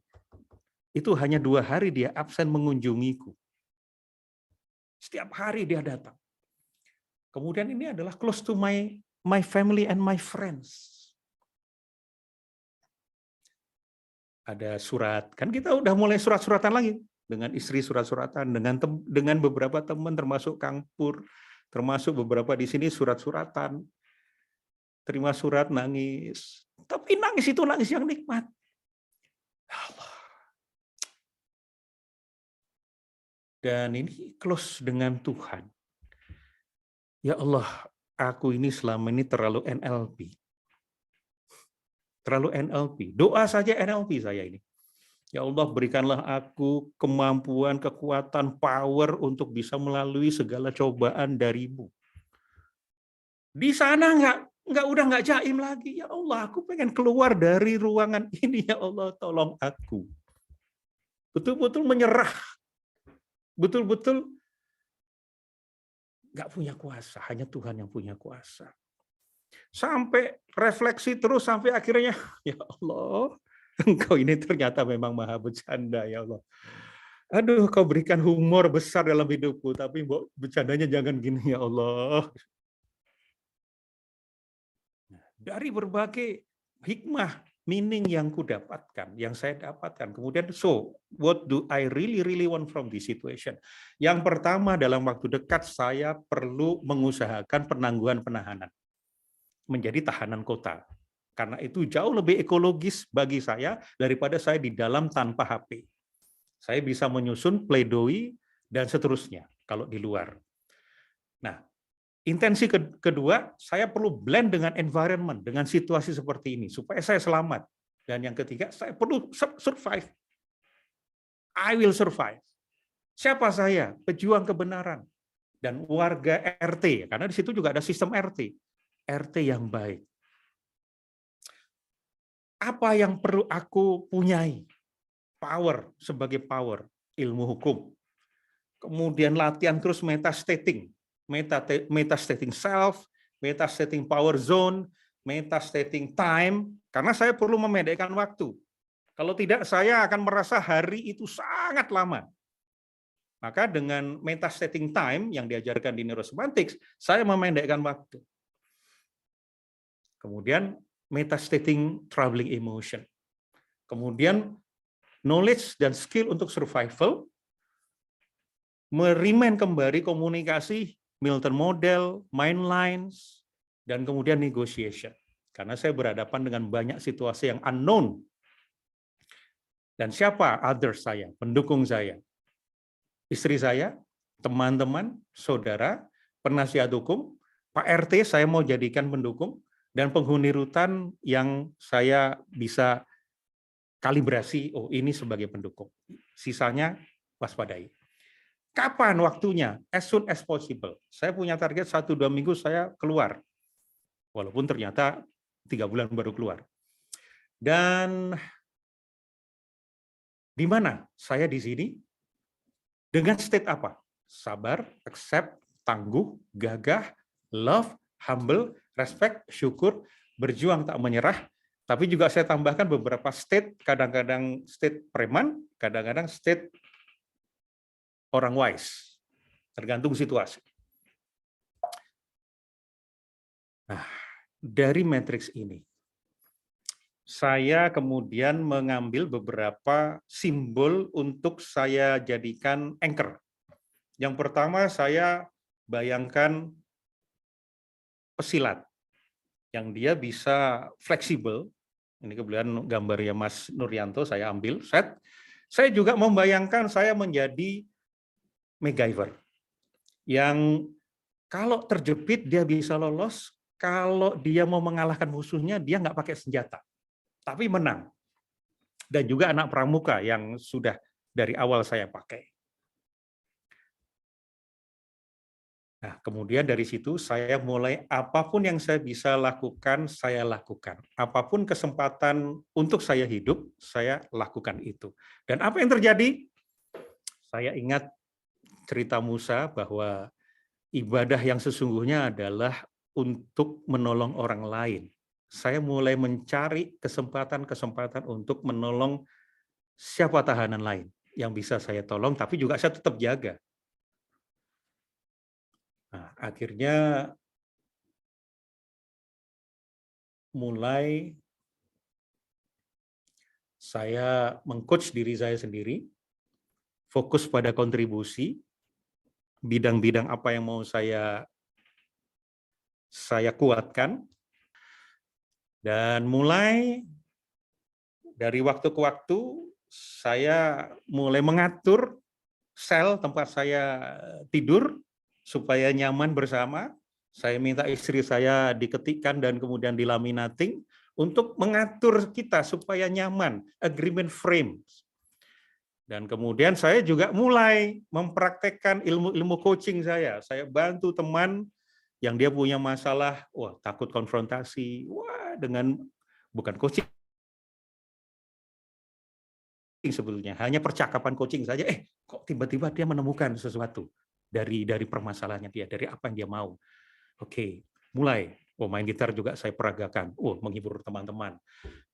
itu hanya 2 hari dia absen mengunjungiku. Setiap hari dia datang. Kemudian ini adalah close to my family and my friends. Ada surat, kan kita udah mulai surat-suratan lagi. Dengan istri surat-suratan, dengan beberapa teman termasuk Kang Pur, termasuk beberapa di sini surat-suratan. Terima surat, nangis. Tapi nangis itu nangis yang nikmat. Ya Allah. Dan ini close dengan Tuhan. Ya Allah, aku ini selama ini terlalu NLP. Terlalu NLP. Doa saja NLP saya ini. Ya Allah, berikanlah aku kemampuan, kekuatan, power untuk bisa melalui segala cobaan dari-Mu. Di sana nggak jaim lagi. Ya Allah, aku pengen keluar dari ruangan ini. Ya Allah, tolong aku. Betul-betul menyerah. Betul-betul nggak punya kuasa. Hanya Tuhan yang punya kuasa. Sampai refleksi terus, sampai akhirnya, ya Allah, Engkau ini ternyata memang maha bercanda, ya Allah. Aduh, Kau berikan humor besar dalam hidupku, tapi bercandanya jangan gini, ya Allah. Dari berbagai hikmah, meaning yang kudapatkan, yang saya dapatkan. Kemudian, so, what do I really want from this situation? Yang pertama, dalam waktu dekat, saya perlu mengusahakan penangguhan penahanan. Menjadi tahanan kota. Karena itu jauh lebih ekologis bagi saya daripada saya di dalam tanpa HP. Saya bisa menyusun pledoi dan seterusnya kalau di luar. Nah, intensi kedua, saya perlu blend dengan environment, dengan situasi seperti ini, supaya saya selamat. Dan yang ketiga, saya perlu survive. I will survive. Siapa saya? Pejuang kebenaran. Dan warga RT, karena di situ juga ada sistem RT. RT yang baik. Apa yang perlu aku punyai? Power, sebagai power, ilmu hukum. Kemudian latihan terus metastating. Metastating self, metastating power zone, metastating time, karena saya perlu memendekkan waktu. Kalau tidak, saya akan merasa hari itu sangat lama. Maka dengan metastating time yang diajarkan di neurosemantics, saya memendekkan waktu. Kemudian metastating troubling emotion. Kemudian knowledge dan skill untuk survival, merimain kembali komunikasi, Milton model, mind lines, dan kemudian negotiation. Karena saya berhadapan dengan banyak situasi yang unknown. Dan siapa others saya, pendukung saya? Istri saya, teman-teman, saudara, penasihat hukum, Pak RT saya mau jadikan pendukung, dan penghuni rutan yang saya bisa kalibrasi, oh ini sebagai pendukung. Sisanya waspadai. Kapan waktunya? As soon as possible. Saya punya target 1-2 minggu saya keluar. Walaupun ternyata 3 bulan baru keluar. Dan di mana saya di sini? Dengan state apa? Sabar, accept, tangguh, gagah, love, humble, respect, syukur, berjuang tak menyerah, tapi juga saya tambahkan beberapa state, kadang-kadang state preman, kadang-kadang state orang wise, tergantung situasi. Nah, dari matriks ini, saya kemudian mengambil beberapa simbol untuk saya jadikan anchor. Yang pertama, saya bayangkan pesilat, yang dia bisa fleksibel. Ini kebetulan gambarnya Mas Nuryanto, saya ambil set. Saya juga membayangkan saya menjadi MacGyver, yang kalau terjepit dia bisa lolos, kalau dia mau mengalahkan musuhnya dia nggak pakai senjata, tapi menang. Dan juga anak pramuka yang sudah dari awal saya pakai. Nah, kemudian dari situ saya mulai apapun yang saya bisa lakukan, saya lakukan. Apapun kesempatan untuk saya hidup, saya lakukan itu. Dan apa yang terjadi? Saya ingat cerita Musa bahwa ibadah yang sesungguhnya adalah untuk menolong orang lain. Saya mulai mencari kesempatan-kesempatan untuk menolong siapa tahanan lain yang bisa saya tolong, tapi juga saya tetap jaga. Nah, akhirnya mulai saya meng-coach diri saya sendiri, fokus pada kontribusi, bidang-bidang apa yang mau saya kuatkan, dan mulai dari waktu ke waktu saya mulai mengatur sel tempat saya tidur supaya nyaman bersama. Saya minta istri saya diketikkan dan kemudian dilaminating untuk mengatur kita supaya nyaman, agreement frame. Dan kemudian saya juga mulai mempraktekkan ilmu-ilmu coaching saya. Saya bantu teman yang dia punya masalah, wah takut konfrontasi, wah dengan bukan coaching sebetulnya, hanya percakapan coaching saja, kok tiba-tiba dia menemukan sesuatu dari permasalahannya dia, dari apa yang dia mau. Oke, mulai. Oh, main gitar juga saya peragakan. Oh, menghibur teman-teman.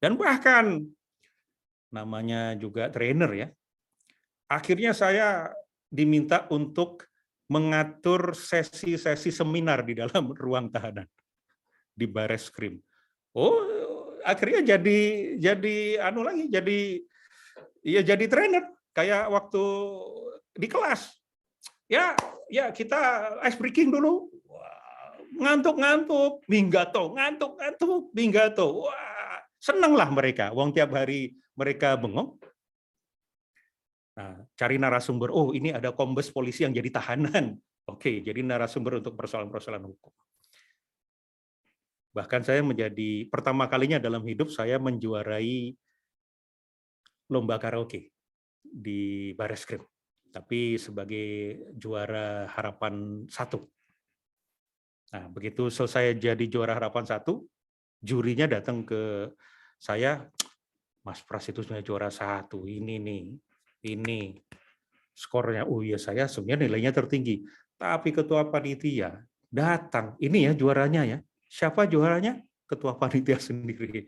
Dan bahkan namanya juga trainer ya. Akhirnya saya diminta untuk mengatur sesi-sesi seminar di dalam ruang tahanan di Bareskrim. Oh, akhirnya jadi trainer kayak waktu di kelas. Ya kita ice breaking dulu. Ngantuk, minggato, ngantuk, minggato. Wah, senanglah mereka. Wong tiap hari mereka bengong. Nah, cari narasumber. Oh, ini ada kombes polisi yang jadi tahanan. Oke, jadi narasumber untuk persoalan-persoalan hukum. Bahkan saya menjadi pertama kalinya dalam hidup saya menjuarai lomba karaoke di Bareskrim. Tapi sebagai juara harapan 1. Nah, begitu selesai jadi juara harapan 1, jurinya datang ke saya, Mas Pras itu sebenarnya juara 1, ini skornya. Oh iya, saya sebenarnya nilainya tertinggi. Tapi ketua panitia datang, ini ya juaranya ya. Siapa juaranya? Ketua panitia sendiri.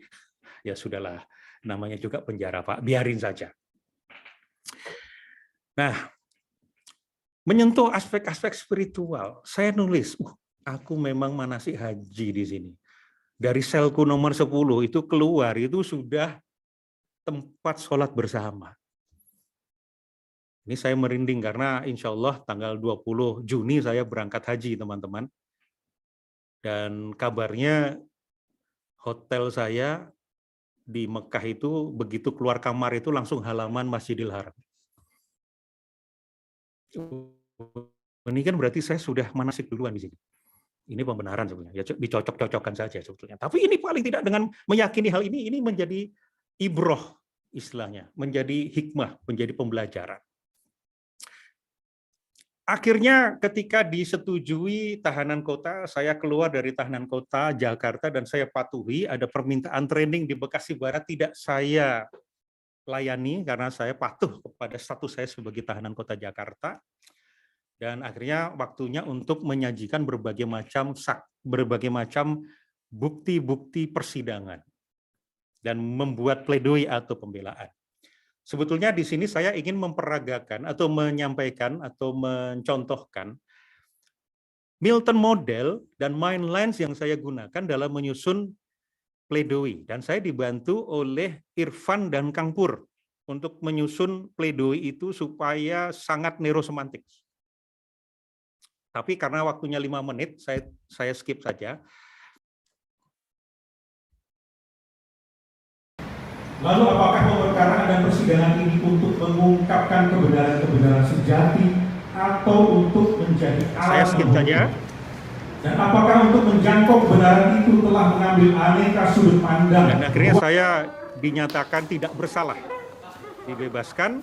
Ya sudahlah, namanya juga penjara Pak, biarin saja. Nah, menyentuh aspek-aspek spiritual, saya nulis, aku memang manasik haji di sini. Dari selku nomor 10 itu keluar, itu sudah tempat sholat bersama. Ini saya merinding karena insya Allah tanggal 20 Juni saya berangkat haji, teman-teman. Dan kabarnya hotel saya di Mekah itu begitu keluar kamar itu langsung halaman Masjidil Haram. Ini kan berarti saya sudah manasik duluan di sini. Ini pembenaran sebenarnya, ya dicocok-cocokkan saja sebetulnya. Tapi ini paling tidak dengan meyakini hal ini menjadi ibroh istilahnya, menjadi hikmah, menjadi pembelajaran. Akhirnya ketika disetujui tahanan kota, saya keluar dari tahanan kota Jakarta dan saya patuhi, ada permintaan training di Bekasi Barat tidak saya layani karena saya patuh kepada status saya sebagai tahanan kota Jakarta. Dan akhirnya waktunya untuk menyajikan berbagai macam bukti-bukti persidangan dan membuat pledoi atau pembelaan. Sebetulnya di sini saya ingin memperagakan atau menyampaikan atau mencontohkan Milton model dan mind lens yang saya gunakan dalam menyusun pledoi. Dan saya dibantu oleh Irfan dan Kang Pur untuk menyusun pledoi itu supaya sangat neurosemantik. Tapi karena waktunya 5 menit, saya skip saja. Lalu apakah pemperkaraan dan persidangan ini untuk mengungkapkan kebenaran-kebenaran sejati atau untuk menjadi alat? Saya skip saja. Dan apakah untuk menjangkau kebenaran itu telah mengambil aneka sudut pandang? Dan akhirnya saya dinyatakan tidak bersalah, dibebaskan.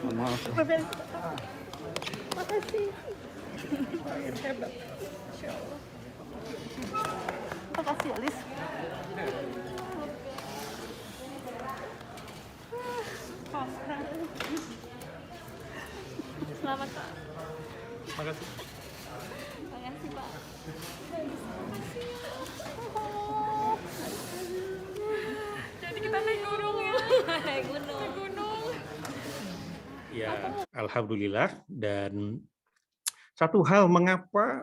Makasih. Hebat. Masya Allah. Makasih Alis. Selamat Pak. Makasih. Makasih Pak. Jadi kita naik gunung ya. Naik gunung. Naik gunung. Ya, alhamdulillah. Dan satu hal mengapa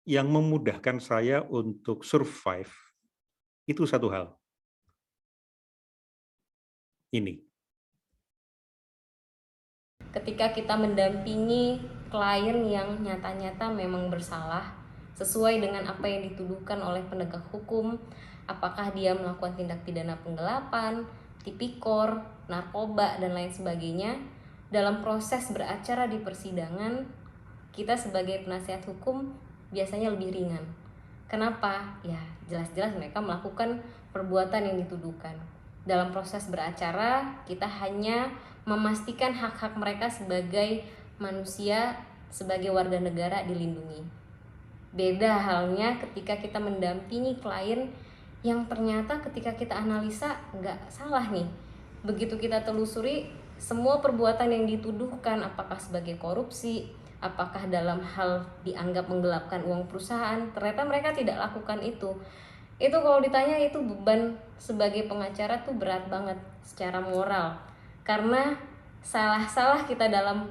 yang memudahkan saya untuk survive itu satu hal. Ini. Ketika kita mendampingi klien yang nyata-nyata memang bersalah sesuai dengan apa yang dituduhkan oleh penegak hukum, apakah dia melakukan tindak pidana penggelapan, tipikor, narkoba, dan lain sebagainya, dalam proses beracara di persidangan, kita sebagai penasihat hukum biasanya lebih ringan. Kenapa? Ya, jelas-jelas mereka melakukan perbuatan yang dituduhkan. Dalam proses beracara, kita hanya memastikan hak-hak mereka sebagai manusia, sebagai warga negara dilindungi. Beda halnya ketika kita mendampingi klien yang ternyata ketika kita analisa nggak salah nih. Begitu kita telusuri, semua perbuatan yang dituduhkan, apakah sebagai korupsi, apakah dalam hal dianggap menggelapkan uang perusahaan, ternyata mereka tidak lakukan itu. Itu kalau ditanya itu beban sebagai pengacara tuh berat banget secara moral. Karena salah-salah kita dalam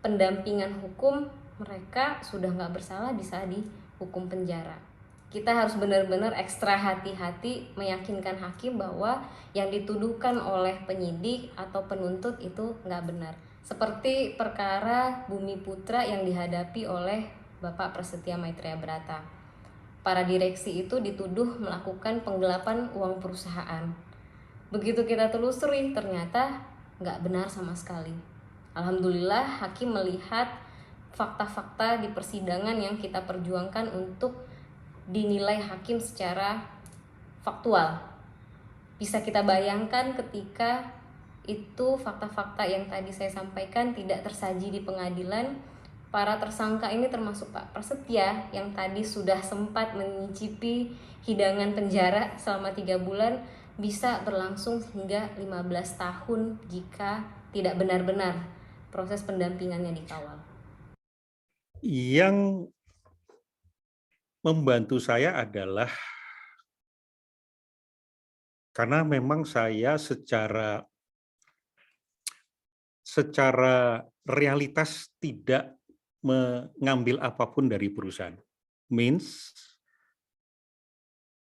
pendampingan hukum, mereka sudah nggak bersalah bisa dihukum penjara. Kita harus benar-benar ekstra hati-hati meyakinkan hakim bahwa yang dituduhkan oleh penyidik atau penuntut itu nggak benar. Seperti perkara Bumi Putra yang dihadapi oleh Bapak Prasetya Maitreya Brata. Para direksi itu dituduh melakukan penggelapan uang perusahaan. Begitu kita telusuri, ternyata nggak benar sama sekali. Alhamdulillah, hakim melihat fakta-fakta di persidangan yang kita perjuangkan untuk dinilai hakim secara faktual. Bisa kita bayangkan ketika itu fakta-fakta yang tadi saya sampaikan tidak tersaji di pengadilan, para tersangka ini termasuk Pak Prasetya yang tadi sudah sempat menyicipi hidangan penjara selama 3 bulan, bisa berlangsung hingga 15 tahun jika tidak benar-benar proses pendampingannya dikawal. Yang membantu saya adalah karena memang saya secara realitas tidak mengambil apapun dari perusahaan. Means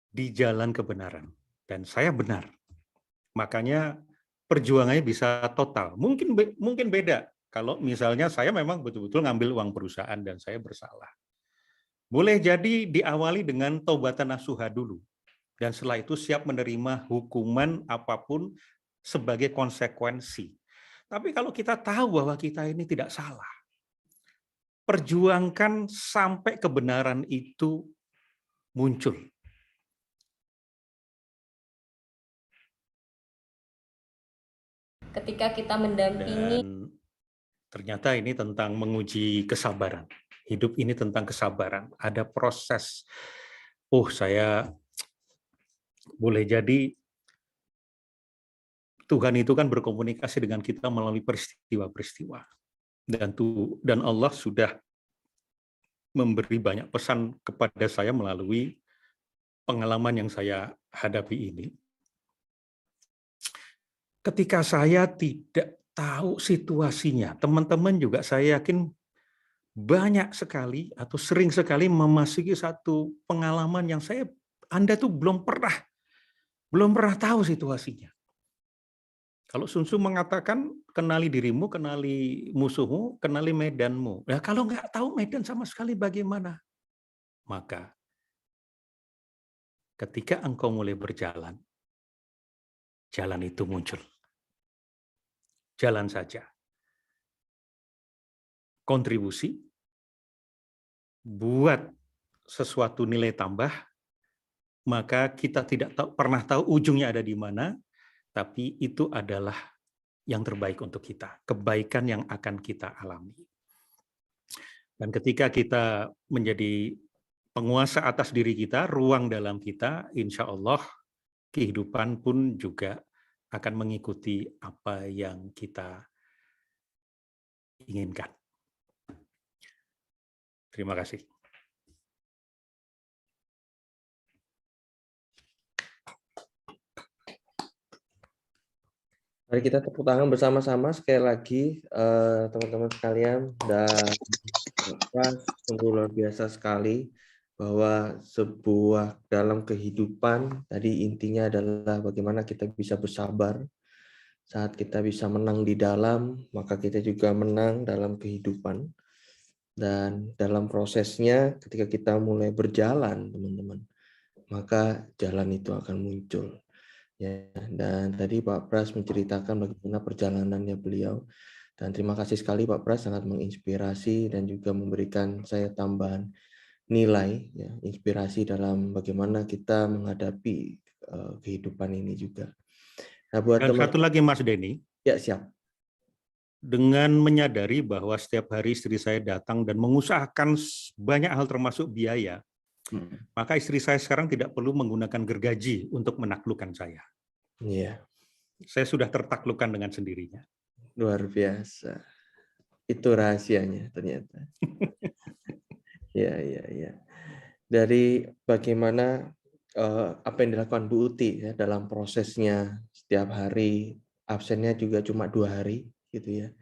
di jalan kebenaran. Dan saya benar. Makanya perjuangannya bisa total. Mungkin beda kalau misalnya saya memang betul-betul ngambil uang perusahaan dan saya bersalah. Boleh jadi diawali dengan taubatan nasuha dulu. Dan setelah itu siap menerima hukuman apapun sebagai konsekuensi. Tapi kalau kita tahu bahwa kita ini tidak salah, perjuangkan sampai kebenaran itu muncul. Ketika kita mendampingi, Dan ternyata ini tentang menguji kesabaran. Hidup ini tentang kesabaran. Ada proses. Saya boleh jadi Tuhan itu kan berkomunikasi dengan kita melalui peristiwa-peristiwa. Dan Allah sudah memberi banyak pesan kepada saya melalui pengalaman yang saya hadapi ini. Ketika saya tidak tahu situasinya, teman-teman juga saya yakin banyak sekali atau sering sekali memasuki satu pengalaman yang Anda tuh belum pernah tahu situasinya. Kalau Sun Tzu mengatakan, kenali dirimu, kenali musuhmu, kenali medanmu. Nah, kalau nggak tahu medan sama sekali bagaimana? Maka ketika engkau mulai berjalan, jalan itu muncul. Jalan saja. Kontribusi, buat sesuatu nilai tambah, maka kita tidak pernah tahu ujungnya ada di mana, tapi itu adalah yang terbaik untuk kita, kebaikan yang akan kita alami. Dan ketika kita menjadi penguasa atas diri kita, ruang dalam kita, insya Allah kehidupan pun juga akan mengikuti apa yang kita inginkan. Terima kasih. Mari kita tepuk tangan bersama-sama sekali lagi teman-teman sekalian, dan sungguh luar biasa sekali bahwa sebuah dalam kehidupan tadi intinya adalah bagaimana kita bisa bersabar. Saat kita bisa menang di dalam, maka kita juga menang dalam kehidupan. Dan dalam prosesnya ketika kita mulai berjalan, teman-teman, maka jalan itu akan muncul. Ya, dan tadi Pak Pras menceritakan bagaimana perjalanannya beliau, dan terima kasih sekali Pak Pras, sangat menginspirasi dan juga memberikan saya tambahan nilai, ya, inspirasi dalam bagaimana kita menghadapi kehidupan ini juga. Nah, buat Dan satu lagi Mas Denny, ya siap. Dengan menyadari bahwa setiap hari istri saya datang dan mengusahakan banyak hal termasuk biaya, maka istri saya sekarang tidak perlu menggunakan gergaji untuk menaklukkan saya. Iya. Saya sudah tertaklukkan dengan sendirinya. Luar biasa. Itu rahasianya ternyata. Ya. Dari bagaimana apa yang dilakukan Bu Uti ya, dalam prosesnya setiap hari, absennya juga cuma 2 hari gitu ya.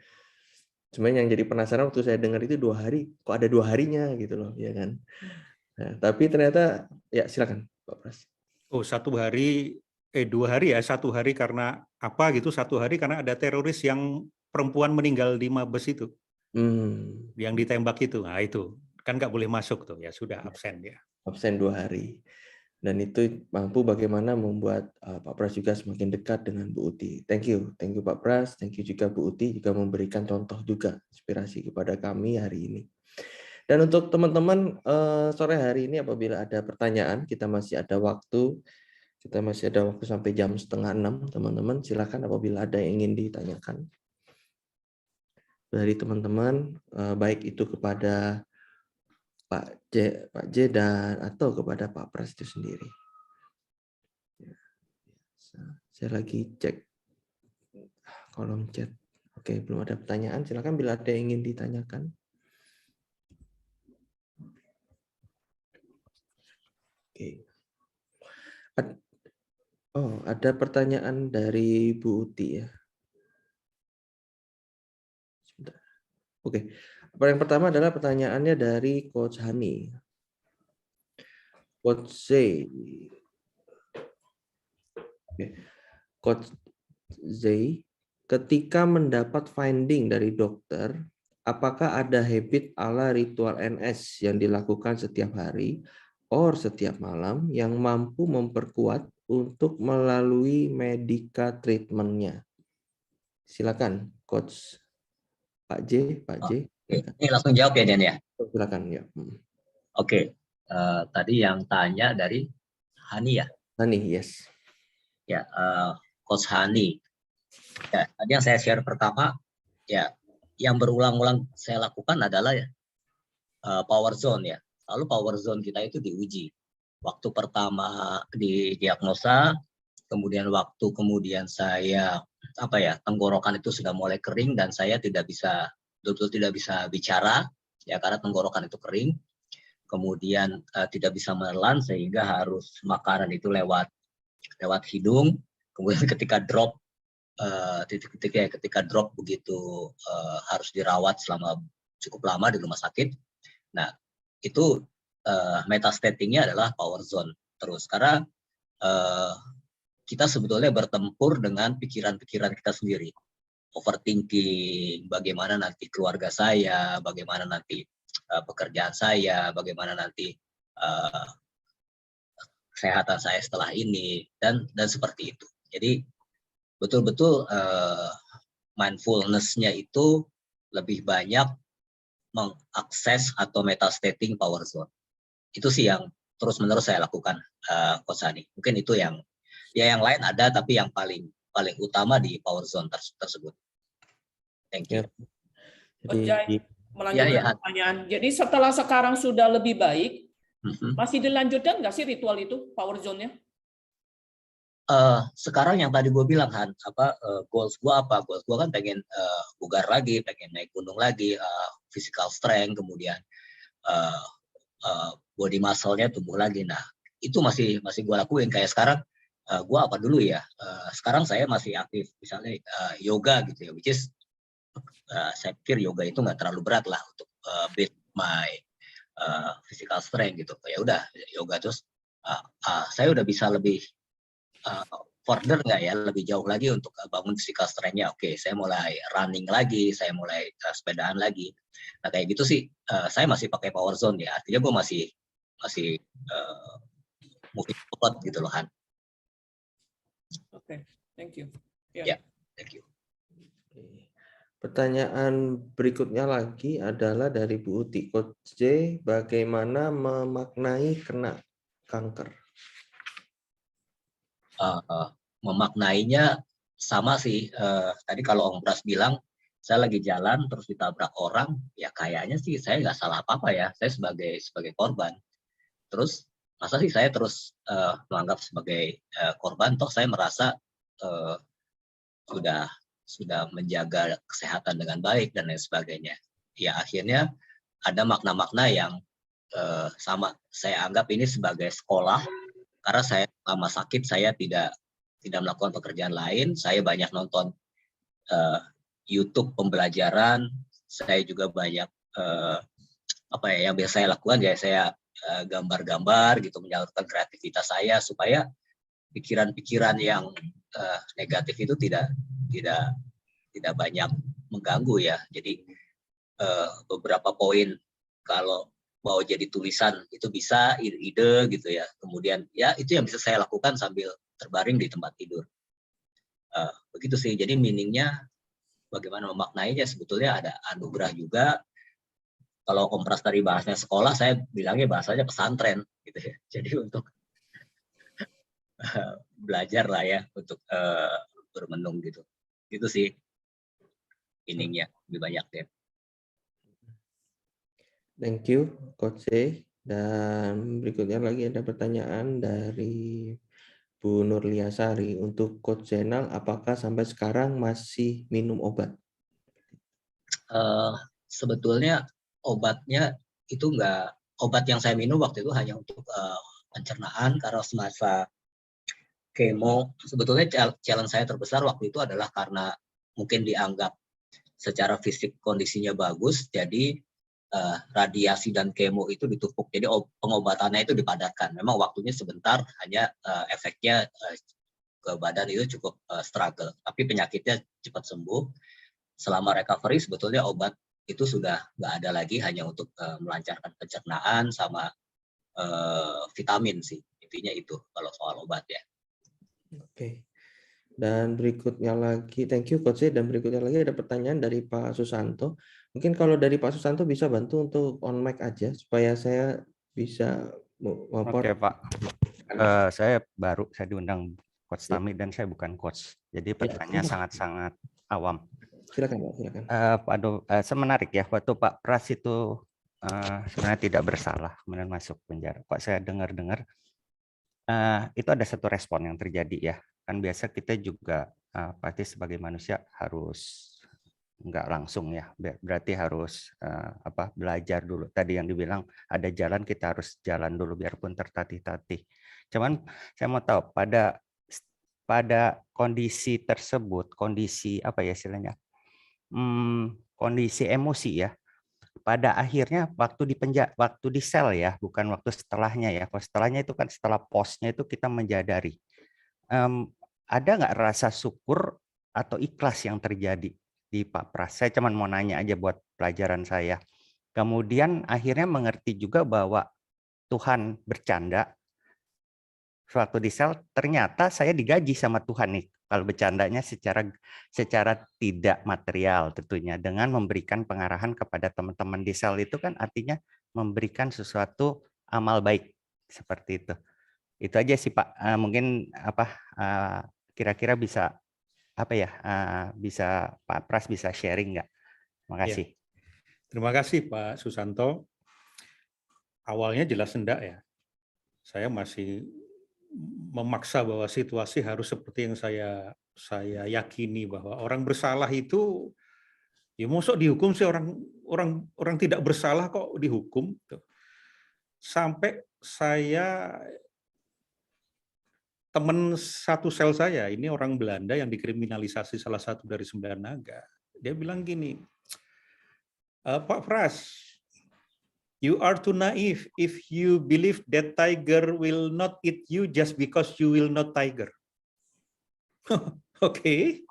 Sebenarnya yang jadi penasaran waktu saya dengar itu 2 hari, kok ada 2 harinya gitu loh, ya kan. Nah, tapi ternyata ya silakan Pak Pras. Oh, 1 hari, 2 hari ya, 1 hari karena apa gitu, 1 hari karena ada teroris yang perempuan meninggal di Mabes itu. Yang ditembak itu, nah itu. Kan nggak boleh masuk tuh, ya sudah absen ya. Absen 2 hari. Dan itu mampu bagaimana membuat Pak Pras juga semakin dekat dengan Bu Uti. Thank you Pak Pras, thank you juga Bu Uti juga memberikan contoh juga inspirasi kepada kami hari ini. Dan untuk teman-teman sore hari ini apabila ada pertanyaan, kita masih ada waktu sampai jam 5:30 teman-teman. Silakan apabila ada yang ingin ditanyakan dari teman-teman, baik itu kepada Pak J dan atau kepada Pak Pras itu sendiri. Saya lagi cek kolom chat. Oke, belum ada pertanyaan. Silakan bila ada yang ingin ditanyakan. Oke. Oh, ada pertanyaan dari Bu Uti ya. Sebentar. Oke. Yang pertama adalah pertanyaannya dari Coach Hani. Coach Z. Oke. Coach Z, ketika mendapat finding dari dokter, apakah ada habit ala ritual NS yang dilakukan setiap hari or setiap malam yang mampu memperkuat untuk melalui medical treatment-nya? Silakan, Coach Pak J. Ini langsung jawab ya, Dan ya? Silakan ya. Oke, tadi yang tanya dari Hani ya? Hani, yes. Ya, Coach Hani. Ya, tadi yang saya share pertama, ya, yang berulang-ulang saya lakukan adalah ya, power zone ya. Lalu power zone kita itu diuji. Waktu pertama didiagnosa, kemudian saya tenggorokan itu sudah mulai kering dan saya betul-betul tidak bisa bicara ya karena tenggorokan itu kering. Kemudian tidak bisa menelan sehingga harus makanan itu lewat hidung. Kemudian ketika drop begitu harus dirawat selama cukup lama di rumah sakit. Nah, itu metastatingnya adalah power zone terus karena kita sebetulnya bertempur dengan pikiran-pikiran kita sendiri. Overthinking, bagaimana nanti keluarga saya, bagaimana nanti pekerjaan saya, bagaimana nanti kesehatan saya setelah ini, dan seperti itu. Jadi betul-betul mindfulness-nya itu lebih banyak mengakses atau metastating power zone. Itu sih yang terus-menerus saya lakukan, Coach Hani. Mungkin itu yang lain ada, tapi yang paling paling utama di power zone tersebut. Thank you. Ya. Coach Jadi Jai, melanjutkan Ya. pertanyaan. Jadi setelah sekarang sudah lebih baik, Mhm. masih dilanjutkan nggak sih ritual itu, power zone-nya? Sekarang yang tadi gue bilang Han, goals gue apa? Goals gue kan pengen bugar lagi, pengen naik gunung lagi, physical strength, kemudian body muscle-nya tumbuh lagi. Nah, itu masih gue lakuin. Kayak sekarang gue apa dulu ya? Sekarang saya masih aktif, misalnya yoga gitu ya, which is saya pikir yoga itu nggak terlalu berat lah untuk build my physical strength gitu. Ya udah yoga terus saya udah bisa lebih further nggak ya, lebih jauh lagi untuk bangun physical strength-nya. Oke, saya mulai running lagi, saya mulai sepedaan lagi. Nah kayak gitu sih, saya masih pakai power zone ya. Artinya gue masih moving forward gitu loh Han. Oke, thank you. Ya, thank you. pertanyaan berikutnya lagi adalah dari Bu Uti. Coach J, bagaimana memaknai kena kanker? Memaknainya sama sih. Tadi kalau Om Pras bilang, saya lagi jalan terus ditabrak orang, ya kayaknya sih saya nggak salah apa-apa ya. Saya sebagai korban. Terus masa sih saya terus menganggap sebagai korban, toh saya merasa sudah menjaga kesehatan dengan baik dan lain sebagainya. Ya akhirnya ada makna-makna yang sama. Saya anggap ini sebagai sekolah, karena saya selama sakit saya tidak melakukan pekerjaan lain. Saya banyak nonton YouTube pembelajaran. Saya juga banyak yang biasa saya lakukan ya, saya gambar-gambar gitu, menyalurkan kreativitas saya supaya pikiran-pikiran yang negatif itu tidak banyak mengganggu ya. Jadi beberapa poin kalau mau jadi tulisan itu bisa ide gitu ya. Kemudian ya itu yang bisa saya lakukan sambil terbaring di tempat tidur. Begitu sih. Jadi meaningnya bagaimana memaknainya, sebetulnya ada anugerah juga. Kalau Om Pras tadi bahasanya sekolah, saya bilangnya bahasanya pesantren gitu ya. Jadi untuk belajar lah ya, untuk bermenung gitu. Itu sih ininya lebih banyak deh. Thank you, Coach J. Dan berikutnya lagi ada pertanyaan dari Bu Nurliasari. Untuk Coach Zainal, apakah sampai sekarang masih minum obat? Sebetulnya obatnya itu obat yang saya minum waktu itu hanya untuk pencernaan, karena semasa kemo. Sebetulnya challenge saya terbesar waktu itu adalah karena mungkin dianggap secara fisik kondisinya bagus, jadi radiasi dan kemo itu ditumpuk, jadi pengobatannya itu dipadatkan. Memang waktunya sebentar, hanya efeknya ke badan itu cukup struggle, tapi penyakitnya cepat sembuh. Selama recovery sebetulnya obat itu sudah nggak ada lagi, hanya untuk melancarkan pencernaan sama vitamin sih, intinya itu kalau soal obat ya. Oke. Dan berikutnya lagi, thank you Coach J. Dan berikutnya lagi ada pertanyaan dari Pak Susanto. Mungkin kalau dari Pak Susanto bisa bantu untuk on mic aja supaya saya bisa Oke Pak, saya diundang Coach Tami dan saya bukan coach, jadi pertanyaannya sangat-sangat awam. Silakan Pak, silakan. Semenarik ya, waktu Pak Pras itu sebenarnya tidak bersalah, kemudian masuk penjara. Kok saya dengar-dengar itu ada satu respon yang terjadi ya, kan biasa kita juga pasti sebagai manusia harus nggak langsung ya, berarti harus belajar dulu. Tadi yang dibilang ada jalan, kita harus jalan dulu biarpun tertatih-tatih. Cuman saya mau tahu pada kondisi tersebut, kondisi apa ya istilahnya, kondisi emosi ya, pada akhirnya waktu di sel ya, bukan waktu setelahnya ya. Kalau setelahnya itu kan setelah posnya itu kita menjadari. Ada nggak rasa syukur atau ikhlas yang terjadi di Pak Pras? Saya cuma mau nanya aja buat pelajaran saya. Kemudian akhirnya mengerti juga bahwa Tuhan bercanda. Suatu di sel ternyata saya digaji sama Tuhan nih. Kalau bercandanya secara tidak material tentunya, dengan memberikan pengarahan kepada teman-teman di sel itu kan artinya memberikan sesuatu amal baik seperti itu. Itu aja sih Pak. Mungkin kira-kira bisa apa ya, bisa Pak Pras bisa sharing nggak? Makasih. Terima kasih Pak Susanto. Awalnya jelas enggak ya. Saya masih memaksa bahwa situasi harus seperti yang saya yakini, bahwa orang bersalah itu ya mosok dihukum sih, orang tidak bersalah kok dihukum. Sampai teman satu sel saya, ini orang Belanda yang dikriminalisasi salah satu dari 9 naga. Dia bilang gini, Pak Pras, you are too naive if you believe that tiger will not eat you just because you will not tiger. Oke.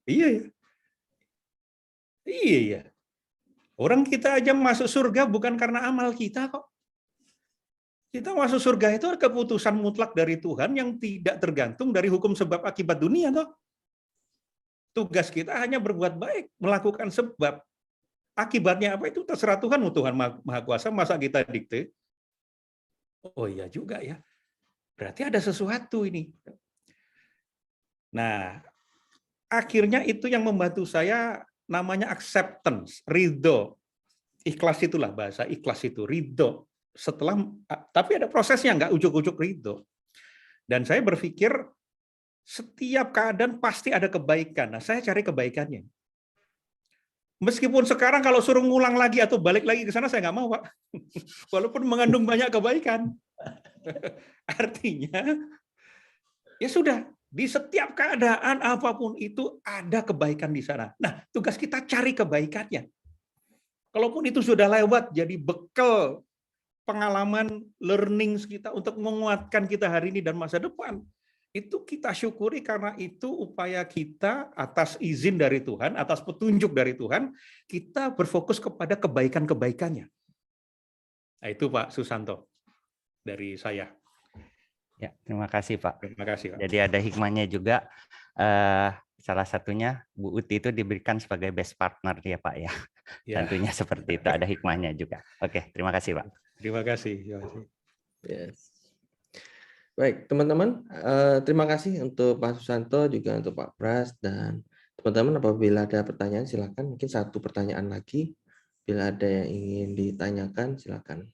Iya ya. Iya ya. Orang kita aja masuk surga bukan karena amal kita kok. Kita masuk surga itu keputusan mutlak dari Tuhan yang tidak tergantung dari hukum sebab akibat dunia toh. Tugas kita hanya berbuat baik, melakukan sebab. Akibatnya apa itu terserah Tuhan, Tuhan Maha Kuasa, masa kita dikte? Oh iya juga ya. Berarti ada sesuatu ini. Nah, akhirnya itu yang membantu saya, namanya acceptance, ridho. Ikhlas itulah bahasa ikhlas itu, ridho. Tapi ada prosesnya, nggak ujuk-ujuk ridho. Dan saya berpikir setiap keadaan pasti ada kebaikan. Nah, saya cari kebaikannya. Meskipun sekarang kalau suruh ngulang lagi atau balik lagi ke sana, saya nggak mau, Pak. Walaupun mengandung banyak kebaikan. Artinya, ya sudah, di setiap keadaan apapun itu ada kebaikan di sana. Nah, tugas kita cari kebaikannya. Kalaupun itu sudah lewat, jadi bekal pengalaman learning kita untuk menguatkan kita hari ini dan masa depan. Itu kita syukuri karena itu upaya kita atas izin dari Tuhan, atas petunjuk dari Tuhan, kita berfokus kepada kebaikan-kebaikannya. Nah, itu Pak Susanto dari saya. Ya, terima kasih Pak. Terima kasih Pak. Jadi ada hikmahnya juga. Salah satunya Bu Uti itu diberikan sebagai best partner ya Pak ya. Tentunya seperti itu, ada hikmahnya juga. Oke, terima kasih Pak. Terima kasih. Terima kasih. Yes. Baik, teman-teman, terima kasih untuk Pak Susanto, juga untuk Pak Pras, dan teman-teman apabila ada pertanyaan silakan, mungkin satu pertanyaan lagi, bila ada yang ingin ditanyakan silakan.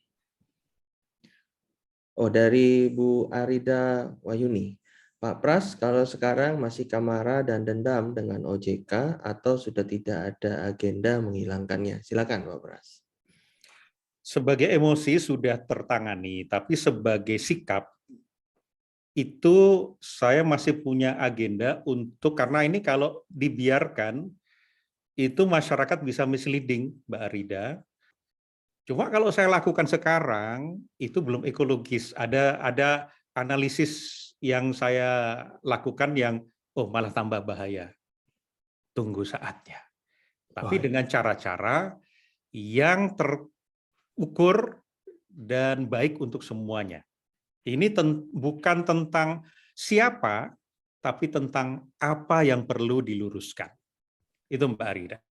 Oh, dari Bu Arida Wayuni, Pak Pras, kalau sekarang masih kamara dan dendam dengan OJK atau sudah tidak ada agenda menghilangkannya? Silakan Pak Pras. Sebagai emosi sudah tertangani, tapi sebagai sikap itu saya masih punya agenda untuk, karena ini kalau dibiarkan itu masyarakat bisa misleading, Mbak Arida. Cuma kalau saya lakukan sekarang itu belum ekologis. Ada analisis yang saya lakukan yang malah tambah bahaya. Tunggu saatnya. Tapi dengan cara-cara yang terukur dan baik untuk semuanya. Ini bukan tentang siapa, tapi tentang apa yang perlu diluruskan. Itu Mbak Arida.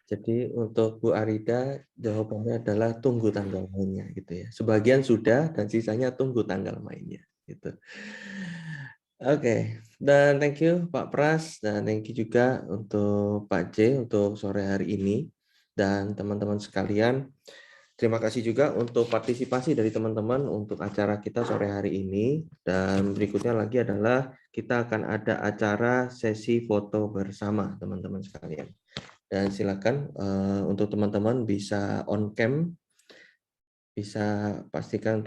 Jadi untuk Bu Arida, jawabannya adalah tunggu tanggal mainnya, gitu ya. Sebagian sudah dan sisanya tunggu tanggal mainnya, gitu. Oke, dan thank you Pak Pras, dan thank you juga untuk Pak J untuk sore hari ini, dan teman-teman sekalian. Terima kasih juga untuk partisipasi dari teman-teman untuk acara kita sore hari ini. Dan berikutnya lagi adalah kita akan ada acara sesi foto bersama teman-teman sekalian. Dan silakan untuk teman-teman bisa on cam, bisa pastikan